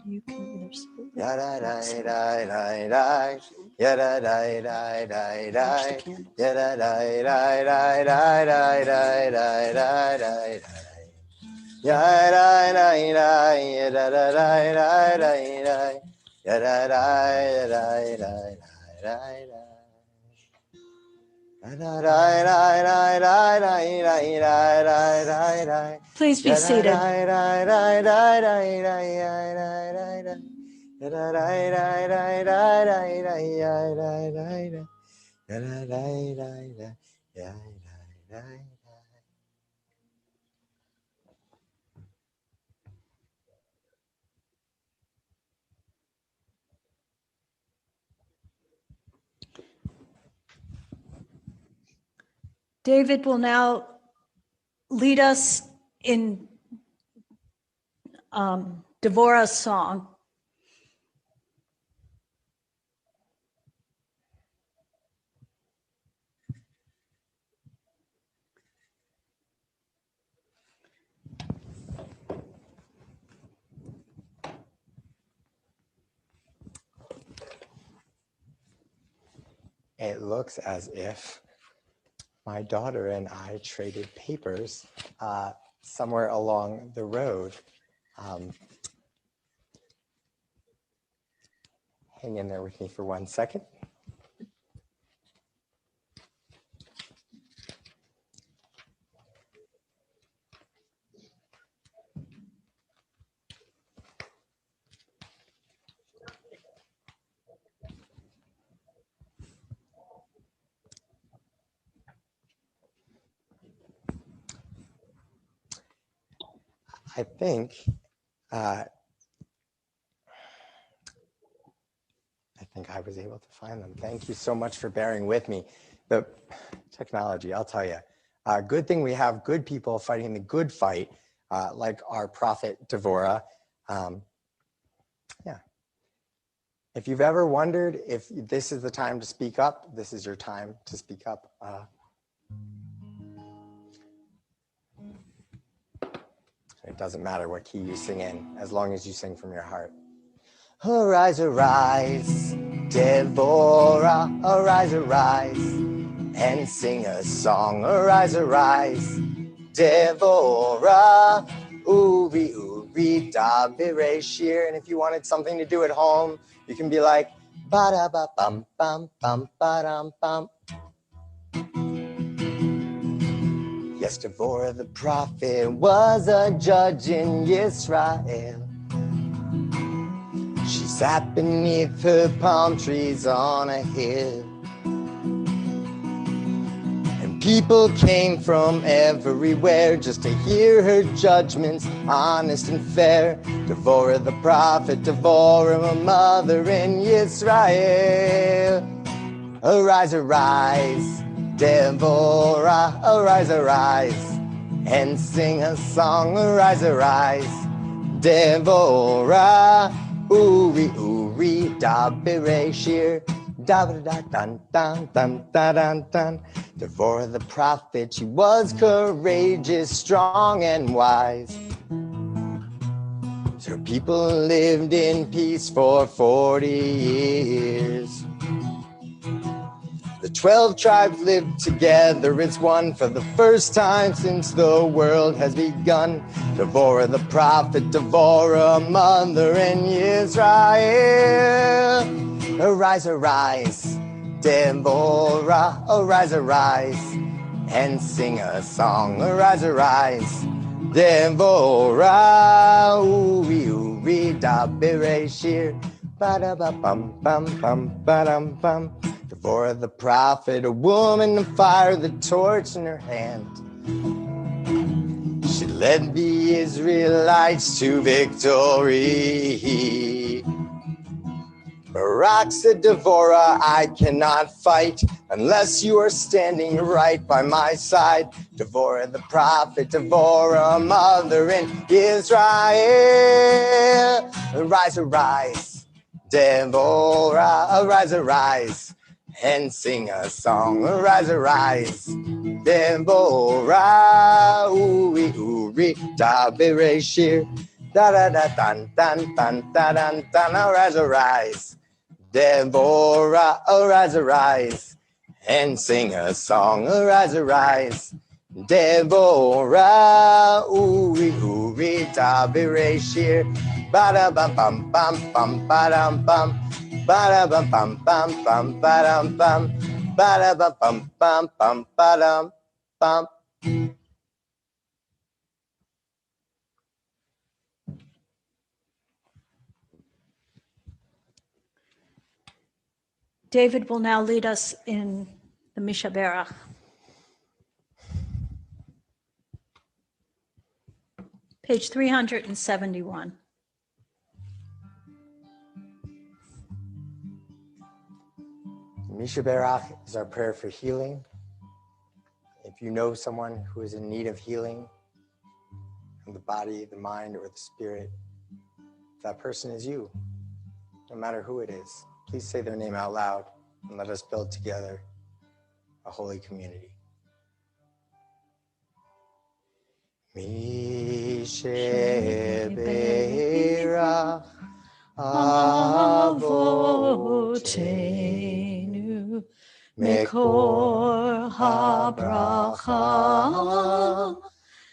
A: You can either split it.
C: Yada-dai-dai-dai-dai, yada-dai-dai-dai-dai,
A: Watch the candles.
C: yada-dai-dai-dai-dai-dai-dai-dai-dai. Yada-dai-dai-dai, yada-dai-dai-dai-dai, yada-dai-dai-dai-dai-dai. Yada-dai-dai-dai-dai-dai-dai-dai-dai.
A: Please be seated.
C: Yada-dai-dai-dai-dai-dai-dai-dai-dai. Yada-dai-dai-dai-dai-dai-dai-dai. Yada-dai-dai-dai-dai-dai-dai.
A: David will now lead us in Devorah's song.
C: It looks as if my daughter and I traded papers somewhere along the road. Hang in there with me for 1 second. I think I was able to find them. Thank you so much for bearing with me. The technology, I'll tell you. Good thing we have good people fighting the good fight, like our prophet Devorah. Yeah. If you've ever wondered if this is the time to speak up, this is your time to speak up. It doesn't matter what key you sing in, as long as you sing from your heart. Arise, arise, Devorah, arise, arise, and sing a song. Arise, arise, Devorah, Uri, Uri, da, bire, shir. And if you wanted something to do at home, you can be like, ba-da-ba-bum, bum, bum, ba-dum, bum. Yes, Devorah the prophet was a judge in Israel. She sat beneath her palm trees on a hill. And people came from everywhere just to hear her judgments, honest and fair. Devorah the prophet, Devorah, a mother in Israel. Arise, arise, Devorah, arise, arise, and sing a song. Arise, arise, Devorah, Uri, Uri, da, bire, shir, da, da, da, dun, dun, dun, da, dun, dun. Devorah the prophet, she was courageous, strong, and wise. So people lived in peace for 40 years. The 12 tribes lived together as one for the first time since the world has begun. Devorah the prophet, Devorah, a mother in Israel. Arise, arise, Devorah, arise, arise, and sing a song. Arise, arise, Devorah, Uri, Uri, da, bire, shir, ba-da-ba-bum, bum, bum, ba-dum, bum. Devorah the prophet, a woman of fire, the torch in her hand. She led the Israelites to victory. Barak said, Devorah, I cannot fight. unless you are standing right by my side. Devorah the prophet, Devorah, mother in Israel. Arise, arise, Devorah, arise, arise, and sing a song. Arise, arise, Devorah, uri, uri, da bereshir, da da da dan dan dan da dan dan. Arise, arise, Devorah, arise, arise, and sing a song. Arise, arise, Devorah, uri, uri, da bereshir, ba da bum bum bum bum ba dum bum, ba da bum bum bum bum ba dum bum, ba da bum bum bum bum ba dum bum.
A: David will now lead us in the Mishaberach. Page 371.
C: Mishaberach is our prayer for healing. If you know someone who is in need of healing in the body, the mind, or the spirit, if that person is you, no matter who it is, please say their name out loud and let us build together a holy community. Mishaberach Avotenu Mekor habracha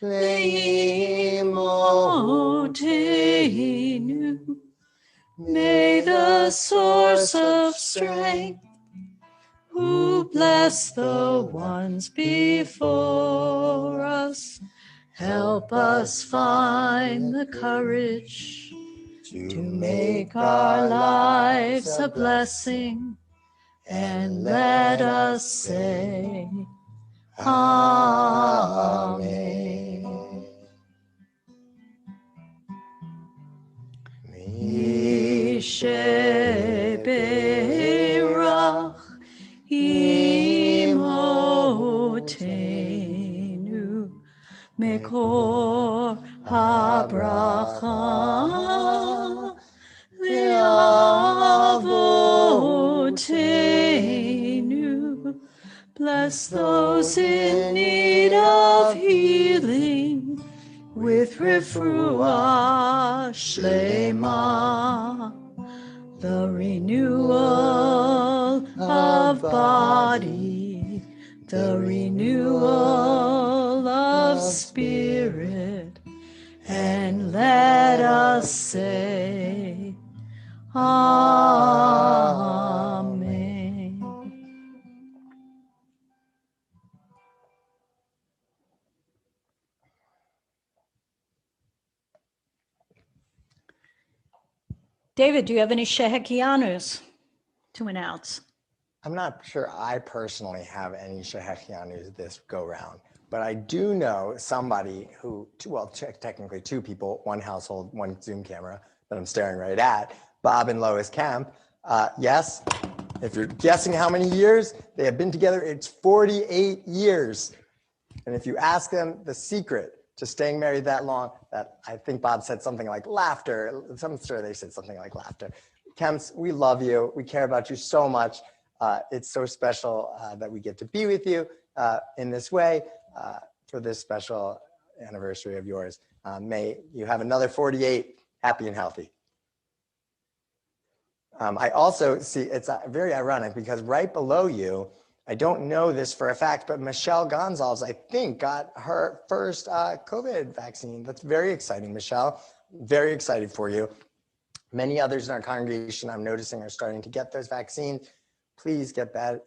C: Leimotenu. May the source of strength, who bless the ones before us, help us find the courage to make our lives a blessing, and let us say, Amen. Mishaberach imotenu mekor habracha leavotenu. Bless those in need of healing with refuah shlema, the renewal of body, the renewal of spirit, and let us say, Amen. David, do you have any Shehekianus to announce? I'm not sure I personally have any Shehekianus this go round, but I do know somebody who, technically two people, one household, one Zoom camera that I'm staring right at, Bob and Lois Kemp. Yes, if you're guessing how many years they have been together, it's 48 years. And if you ask them the secret to staying married that long, that I think Bob said something like laughter. I'm sure they said something like laughter. Kemps, we love you. We care about you so much. It's so special that we get to be with you in this way for this special anniversary of yours. May you have another 48 happy and healthy. I also see, it's very ironic because right below you, I don't know this for a fact, but Michelle Gonzalez, I think, got her first COVID vaccine. That's very exciting, Michelle. Very excited for you. Many others in our congregation, I'm noticing, are starting to get those vaccines. Please get that,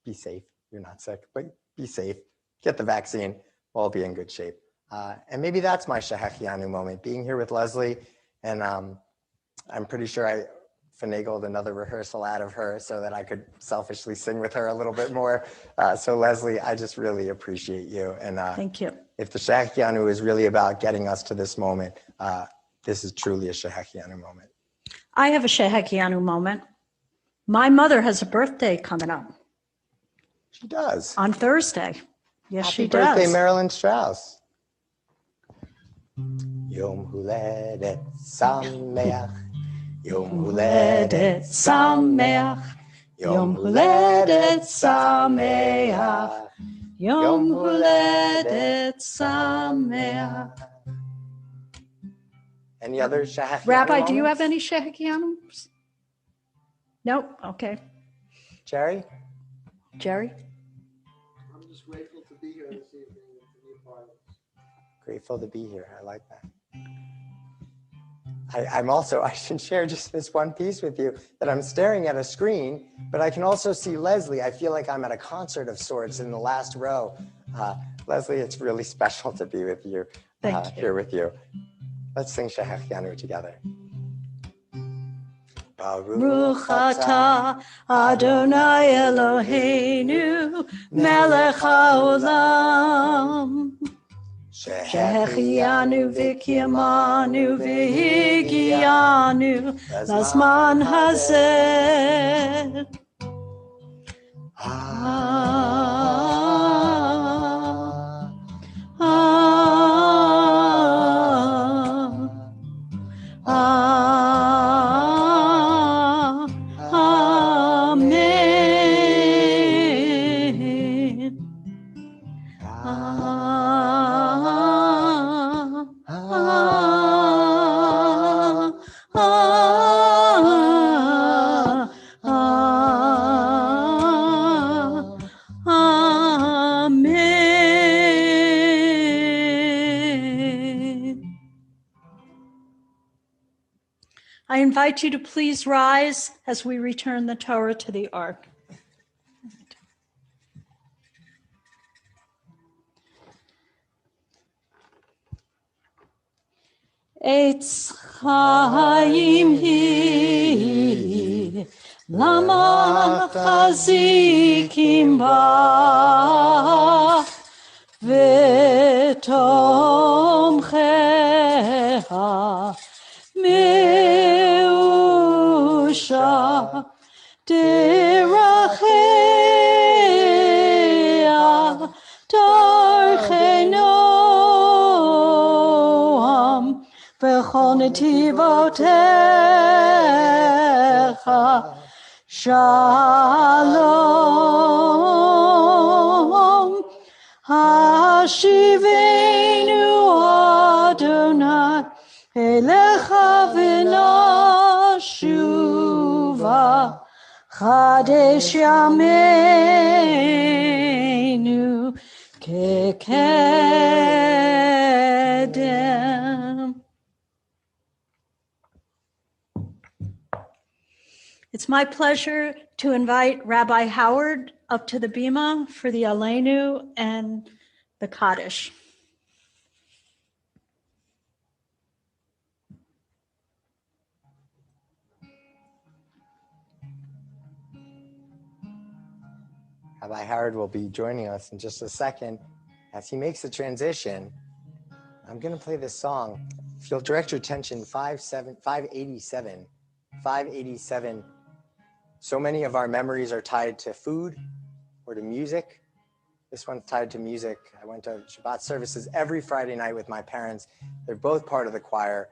C: be safe. You're not sick, but be safe. Get the vaccine. We'll all be in good shape. And maybe that's my Shehekianu moment, being here with Leslie. And I'm pretty sure I finagled another rehearsal out of her so that I could selfishly sing with her a little bit more. So Leslie, I just really appreciate you. And
A: thank you.
C: If the Shehekianu is really about getting us to this moment, this is truly a Shehekianu moment.
A: I have a Shehekianu moment. My mother has a birthday coming up.
C: She does.
A: On Thursday. Yes,
C: Happy
A: she
C: birthday,
A: does.
C: Marilyn Strauss. Yom Huledet Sameach. Yom Huledet Sameach. Yom Huledet Sameach.
A: Yom Huledet Sameach.
C: Any other Shehechianu
A: Rabbi, do you
C: moments?
A: have any Shehechianums? Nope. Okay.
C: Jerry?
A: Jerry?
L: I'm just grateful to be here this evening and to be a part of this.
C: Grateful to be here. I like that. I'm also, I should share just this one piece with you, that I'm staring at a screen, but I can also see Leslie. I feel like I'm at a concert of sorts in the last row. Leslie, it's really special to be with you,
A: Thank you.
C: here with you. Let's sing Shehechianu together.
A: Baruch atah Adonai Eloheinu melech haolam shehechianu v'kiyamanu v'higianu lazman hazeh. Amen. I invite you to please rise as we return the Torah to the ark. Eitz Chaim hi, lama chazikim ba, v'tomcheha meusha derachea darchei noam v'chol netivotecha shalom. Hashivenu Adonai elecha v'nashuva chadesh yameinu kekedem. It's my pleasure to invite Rabbi Howard up to the bima for the Aleinu and the Kaddish.
C: Rabbi Howard will be joining us in just a second. As he makes the transition, I'm going to play this song. If you'll direct your attention, 587. So many of our memories are tied to food or to music. This one's tied to music. I went to Shabbat services every Friday night with my parents. They're both part of the choir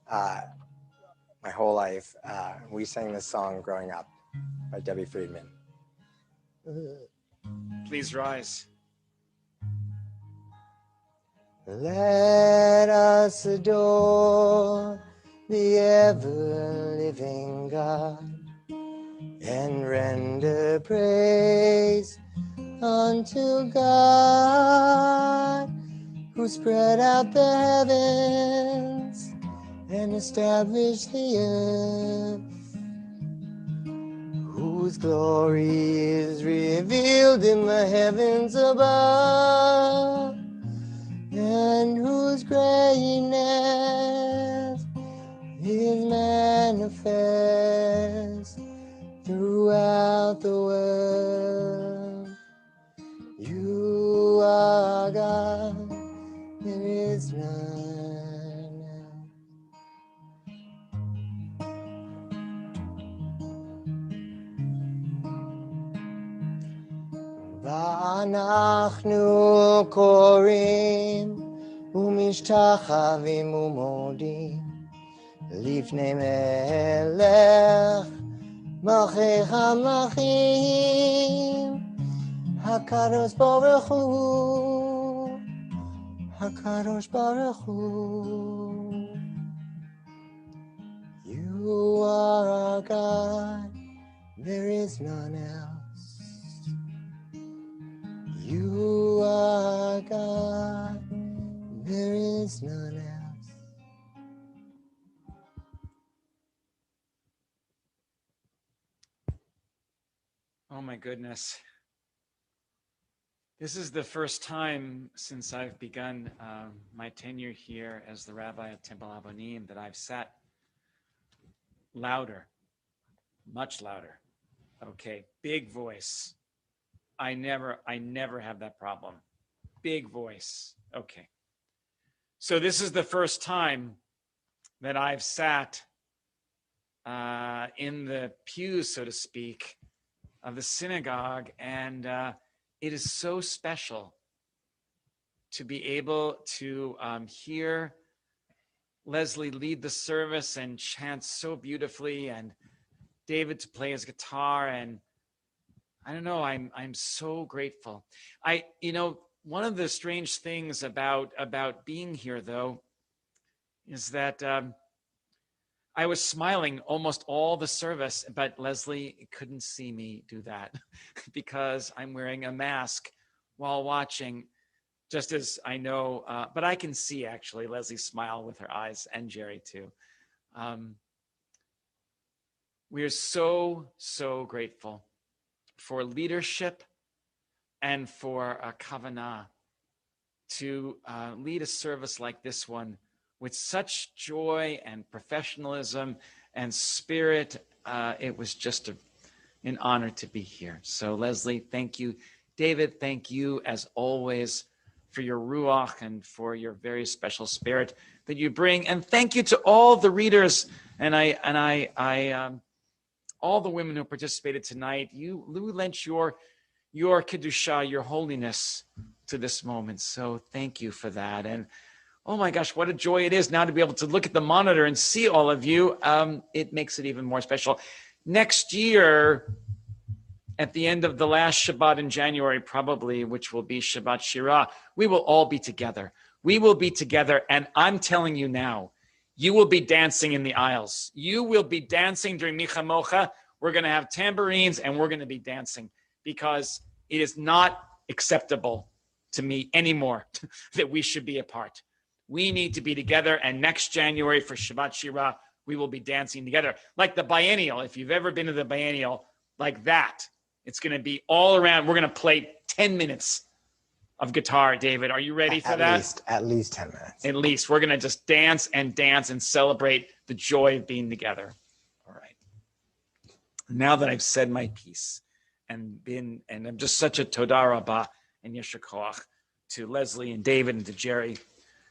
C: my whole life. We sang this song growing up by Debbie Friedman.
M: Please rise.
C: Let us adore the ever-living God and render praise unto God, who spread out the heavens and established the earth, whose glory is revealed in the heavens above, and whose greatness is manifest throughout the world. You are God, there is none else. אנחנו קוראים ומשתחווים ומודים לפני מלך מלכי המלכים, הקדוש ברוך הוא, הקדוש ברוך הוא. You are our God, there is none else. You are our God, there is none else.
M: Oh my goodness. This is the first time since I've begun my tenure here as the rabbi of Temple Abonim that I've sat louder, much louder. Okay, big voice. I never have that problem. Big voice. Okay. So this is the first time that I've sat in the pews, so to speak, of the synagogue, and it is so special to be able to hear Leslie lead the service and chant so beautifully, and David to play his guitar, and I don't know, I'm so grateful. One of the strange things about being here, though, is that I was smiling almost all the service, but Leslie couldn't see me do that because I'm wearing a mask while watching, just as I know, but I can see actually Leslie smile with her eyes, and Jerry too. We are so, so grateful for leadership and for a kavanah to lead a service like this one with such joy and professionalism and spirit. It was just an honor to be here. So Leslie, thank you. David, thank you as always for your ruach and for your very special spirit that you bring. And thank you to all the readers and all the women who participated tonight. You lent your kedusha, your holiness to this moment. So thank you for that. And oh my gosh, what a joy it is now to be able to look at the monitor and see all of you. It makes it even more special. Next year, at the end of the last Shabbat in January, probably, which will be Shabbat Shira, we will all be together. We will be together. And I'm telling you now, you will be dancing in the aisles. You will be dancing during Micha Mocha. We're going to have tambourines and we're going to be dancing because it is not acceptable to me anymore that we should be apart. We need to be together. And next January for Shabbat Shira, we will be dancing together. Like the biennial, if you've ever been to the biennial, like that. It's going to be all around. We're going to play 10 minutes of guitar, David. Are you ready for that?
C: At least 10 minutes.
M: At least. We're going to just dance and celebrate the joy of being together. All right. Now that I've said my piece and I'm just such a todah rabbah and yesher koach to Leslie and David and to Jerry,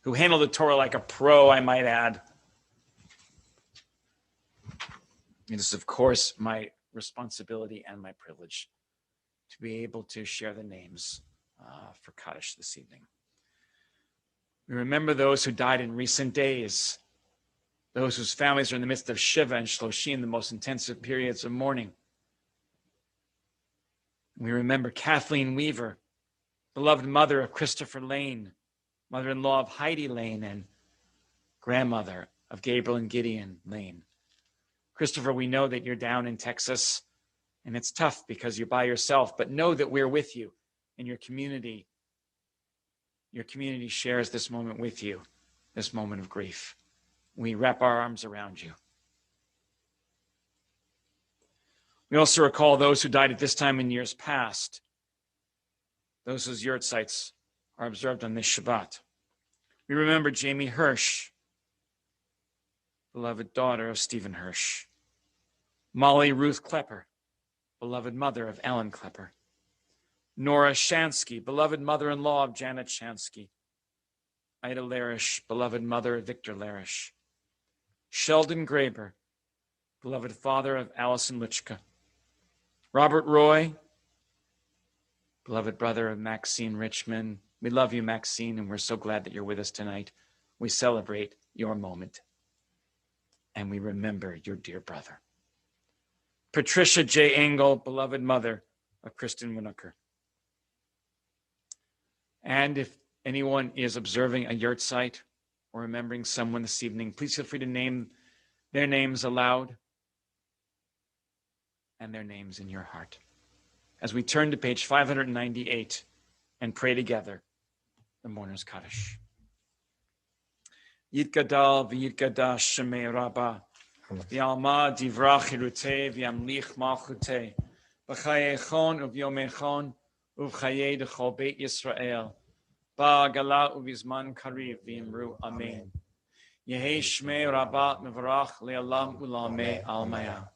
M: who handled the Torah like a pro, I might add. It is, of course, my responsibility and my privilege to be able to share the names for Kaddish this evening. We remember those who died in recent days, those whose families are in the midst of Shiva and Shloshim, the most intensive periods of mourning. We remember Kathleen Weaver, beloved mother of Christopher Lane, mother-in-law of Heidi Lane, and grandmother of Gabriel and Gideon Lane. Christopher, we know that you're down in Texas, and it's tough because you're by yourself, but know that we're with you in your community. Your community shares this moment with you, this moment of grief. We wrap our arms around you. We also recall those who died at this time in years past, those whose yurtzites are observed on this Shabbat. We remember Jamie Hirsch, beloved daughter of Stephen Hirsch. Molly Ruth Klepper, beloved mother of Ellen Klepper. Nora Shansky, beloved mother-in-law of Janet Shansky. Ida Larish, beloved mother of Victor Larish. Sheldon Graber, beloved father of Allison Lichka. Robert Roy, beloved brother of Maxine Richmond. We love you, Maxine, and we're so glad that you're with us tonight. We celebrate your moment, and we remember your dear brother. Patricia J. Engel, beloved mother of Kristen Winooker. And if anyone is observing a yurt site or remembering someone this evening, please feel free to name their names aloud and their names in your heart. As we turn to page 598 and pray together the Mourner's Kaddish. Yitgadal v'yitgadash shemei Rabbah v'yalma divrach hirutei v'yamlich malchutei b'chayechon uvyomechon uv'chayei d'chol beit Yisrael ba'agala uvizman kariv v'imru amen. Yehei shmei Rabbah mevarach le'alam ulamei almaya.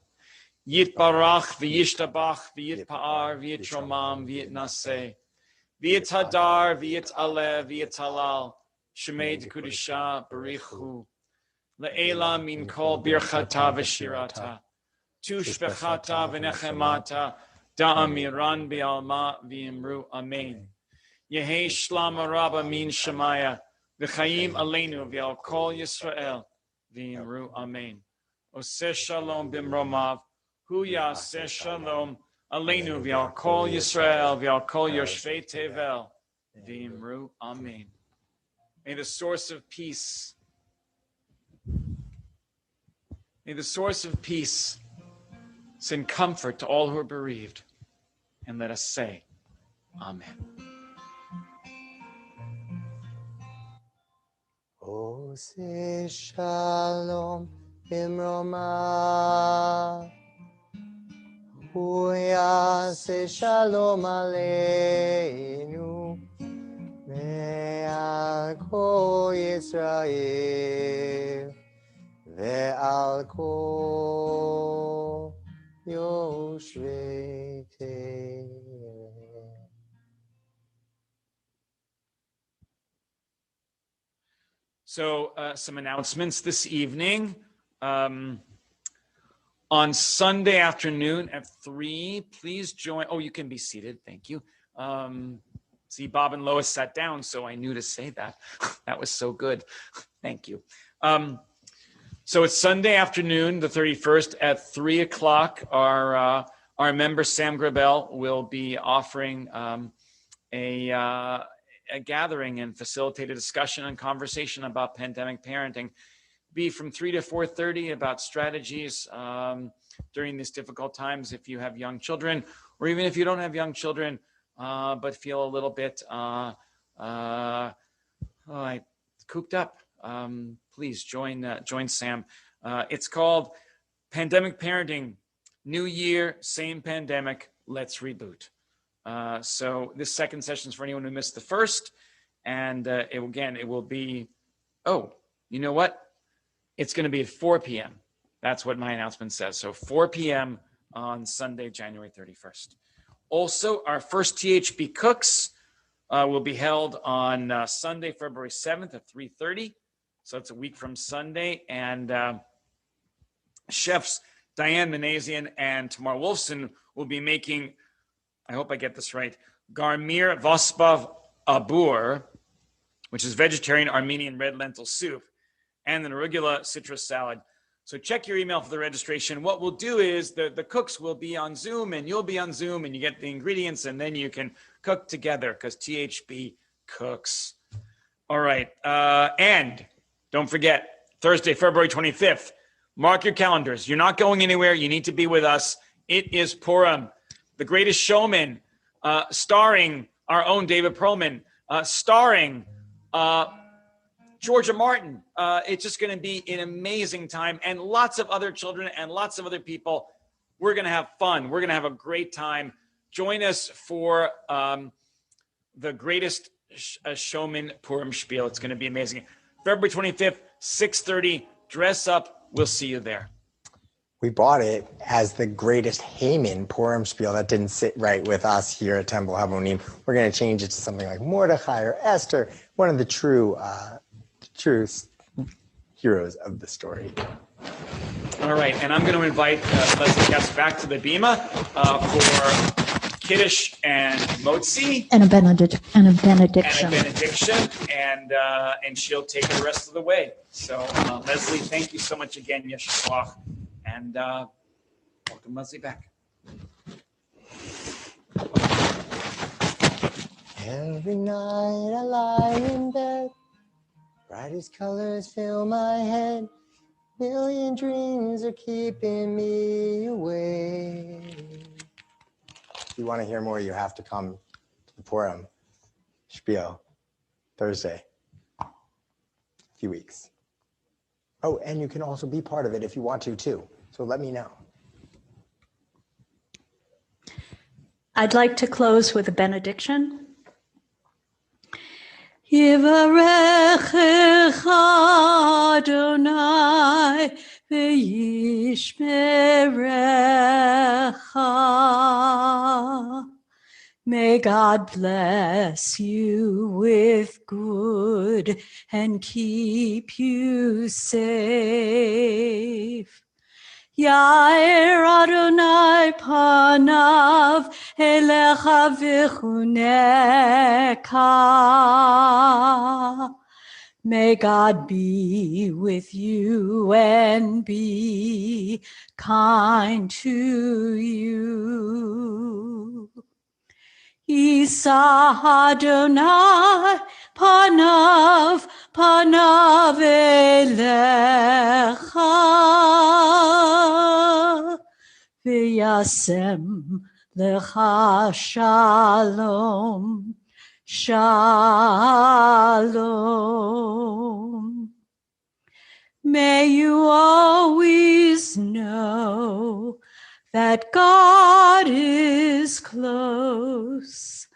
M: Yitbarach v'yishtabach v'yitpa'ar v'yitromam v'yitnaseh v'yithadar v'yitaleh v'yitalal shemei d'kudisha barichu le'ela min kol birchata v'shirata tushbechata v'nechemata da'amiran bi'alma v'imru amen. Yehei shlama rabba min shemaya v'chayim aleinu v'al kol Yisrael v'imru amen. Oseh shalom b'mromav hu yaseh shalom aleinu v'al kol Yisrael v'al kol yoshvei tevel v'imru amen. May the source of peace, send comfort to all who are bereaved, and let us say, Amen.
C: Oseh shalom b'mromav hu yaseh shalom aleinu ve'al kol Yisrael ve'al kol yoshvei tevel.
M: So some announcements this evening. On Sunday afternoon at 3, please join. Oh, you can be seated. Thank you. See, Bob and Lois sat down, so I knew to say that. That was so good. Thank you. So it's Sunday afternoon, the 31st at 3 o'clock. Our member, Sam Grabel, will be offering a gathering and facilitate a discussion and conversation about pandemic parenting. Be from 3 to 4:30 about strategies during these difficult times if you have young children, or even if you don't have young children, but feel a little bit cooped up. Please join Sam. It's called Pandemic Parenting, New Year, Same Pandemic, Let's Reboot. So this second session is for anyone who missed the first. And it will be, you know what? It's going to be at 4 p.m. That's what my announcement says. So 4 p.m. on Sunday, January 31st. Also, our first THB Cooks will be held on Sunday, February 7th at 3:30. So it's a week from Sunday. And chefs Diane Manazian and Tamar Wolfson will be making, I hope I get this right, Garmir Vospav Abur, which is vegetarian Armenian red lentil soup, and an arugula citrus salad. So check your email for the registration. What we'll do is the cooks will be on Zoom and you'll be on Zoom and you get the ingredients and then you can cook together because THB cooks. All right. And don't forget, Thursday, February 25th, mark your calendars. You're not going anywhere. You need to be with us. It is Purim, The Greatest Showman, starring our own David Perlman, starring Georgia Martin. It's just going to be an amazing time, and lots of other children and lots of other people. We're going to have fun. We're going to have a great time. Join us for the Greatest Showman Purim Spiel. It's going to be amazing. February 25th, 6:30. Dress up. We'll see you there.
C: We bought it as the Greatest Haman Purim Spiel. That didn't sit right with us here at Temple Havonim. We're going to change it to something like Mordechai or Esther, one of the true heroes of the story.
M: All right, and I'm going to invite Leslie Katz back to the Bima for Kiddush and Motzi
A: And a benediction.
M: and a benediction, and she'll take the rest of the way. So Leslie, thank you so much again, Yesher Koach, and welcome Leslie back.
C: Every night I lie in bed, brightest colors fill my head. Million dreams are keeping me awake. If you want to hear more, you have to come to the Purim Spiel Thursday. A few weeks. Oh, and you can also be part of it if you want to too. So let me know.
A: I'd like to close with a benediction. Yivarechecha Adonai v'yishmerecha. May God bless you with good and keep you safe. Yair Adonai panav elecha v'chuneka. May God be with you and be kind to you. Isa Adonai panav elecha v'yasem lecha shalom shalom. May you always know that God is close,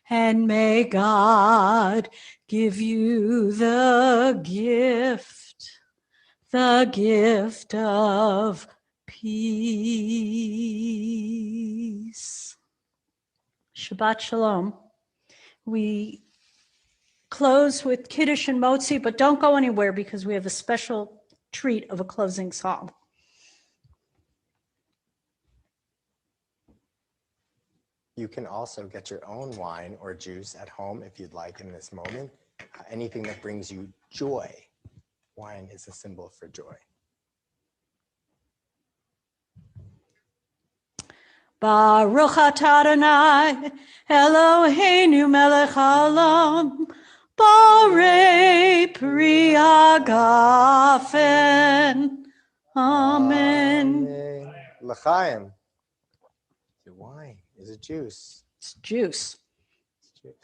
A: and may God give you the gift of peace. Shabbat Shalom. We close with Kiddush and Motzi, but don't go anywhere because we have a special treat of a closing song.
C: You can also get your own wine or juice at home if you'd like in this moment. Anything that brings you joy. Wine is a symbol for joy.
A: Baruch atah Adonai Eloheinu melech haolam borei pri hagafen. Amen.
C: L'chaim. Is it wine? Is it juice?
A: It's juice.
C: It's juice.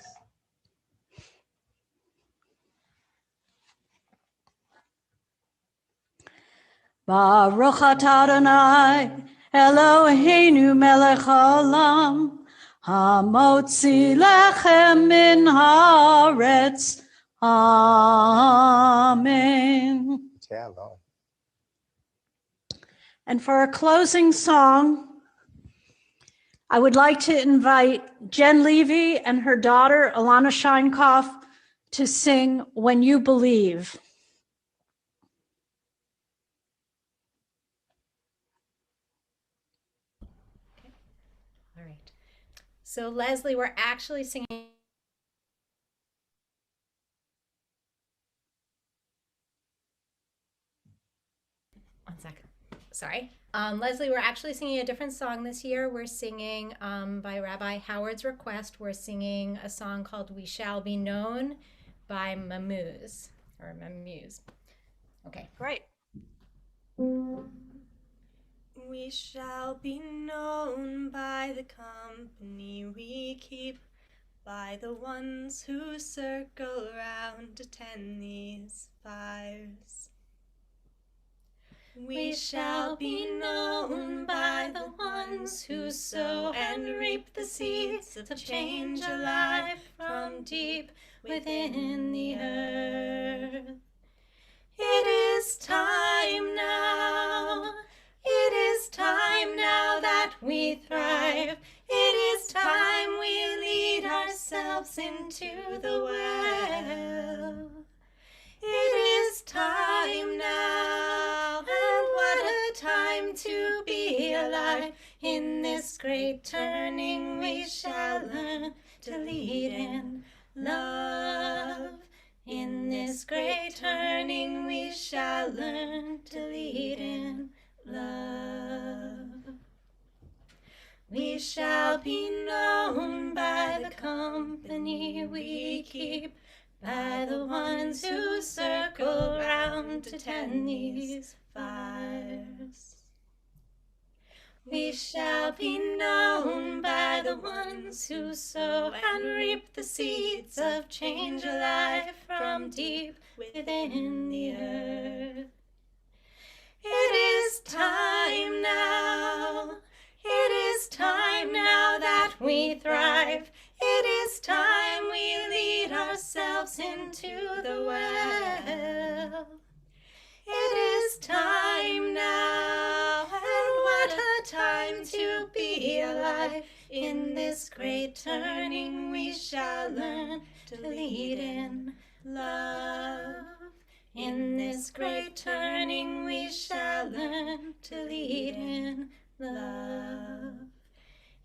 A: Baruch atah Adonai Eloheinu melech haolam hamotzi lechem min haaretz. Amen.
C: Shalom.
A: And for our closing song, I would like to invite Jen Levy and her daughter, Alana Scheinkoff, to sing When You Believe.
N: All right. So Leslie, we're actually singing. One second. Sorry. Leslie, we're actually singing a different song this year. We're singing, by Rabbi Howard's request, we're singing a song called We Shall Be Known by Mamuz. Okay.
A: Great.
O: We shall be known by the company we keep, by the ones who circle round, attend these fires. We shall be known by the ones who sow and reap the seeds of change alive from deep within the earth. It is time now. It is time now that we thrive. It is time we lead ourselves into the well. It is time now, and what a time to be alive in this great turning we shall learn to lead in love. In this great turning we shall learn to lead in love. We shall be known by the company we keep, by the ones who circle round to tend these fires. We shall be known by the ones who sow and reap the seeds of change alive from deep within the earth. It is time now. It is time now that we thrive. It is time we lead ourselves into the well. It is time now, and what a time to be alive. In this great turning we shall learn to lead in love. In this great turning we shall learn to lead in love.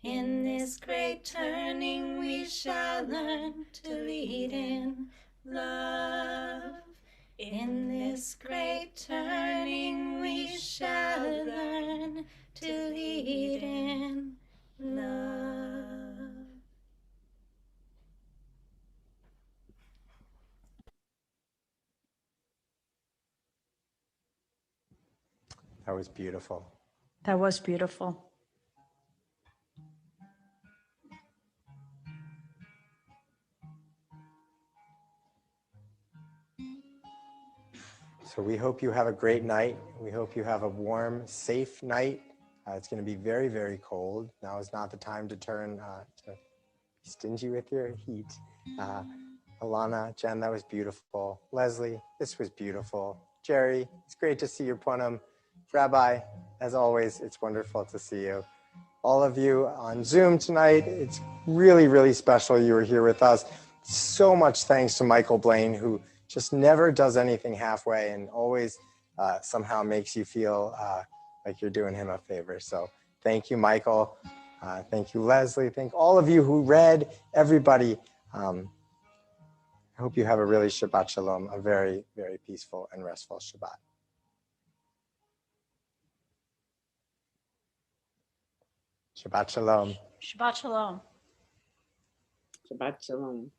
O: In this great turning we shall learn to lead in love. In this great turning we shall learn to lead in love.
C: That was beautiful.
A: That was beautiful.
C: So we hope you have a great night. We hope you have a warm, safe night. It's going to be very, very cold. Now is not the time to turn to be stingy with your heat. Alana, Jen, that was beautiful. Leslie, this was beautiful. Jerry, it's great to see you, Punim. Rabbi, as always, it's wonderful to see you. All of you on Zoom tonight, it's really, really special you were here with us. So much thanks to Michael Blaine, who just never does anything halfway and always somehow makes you feel like you're doing him a favor. So thank you, Michael. Thank you, Leslie. Thank all of you who read, everybody. I hope you have a really Shabbat Shalom, a very, very peaceful and restful Shabbat. Shabbat Shalom.
A: Shabbat Shalom.
F: Shabbat Shalom.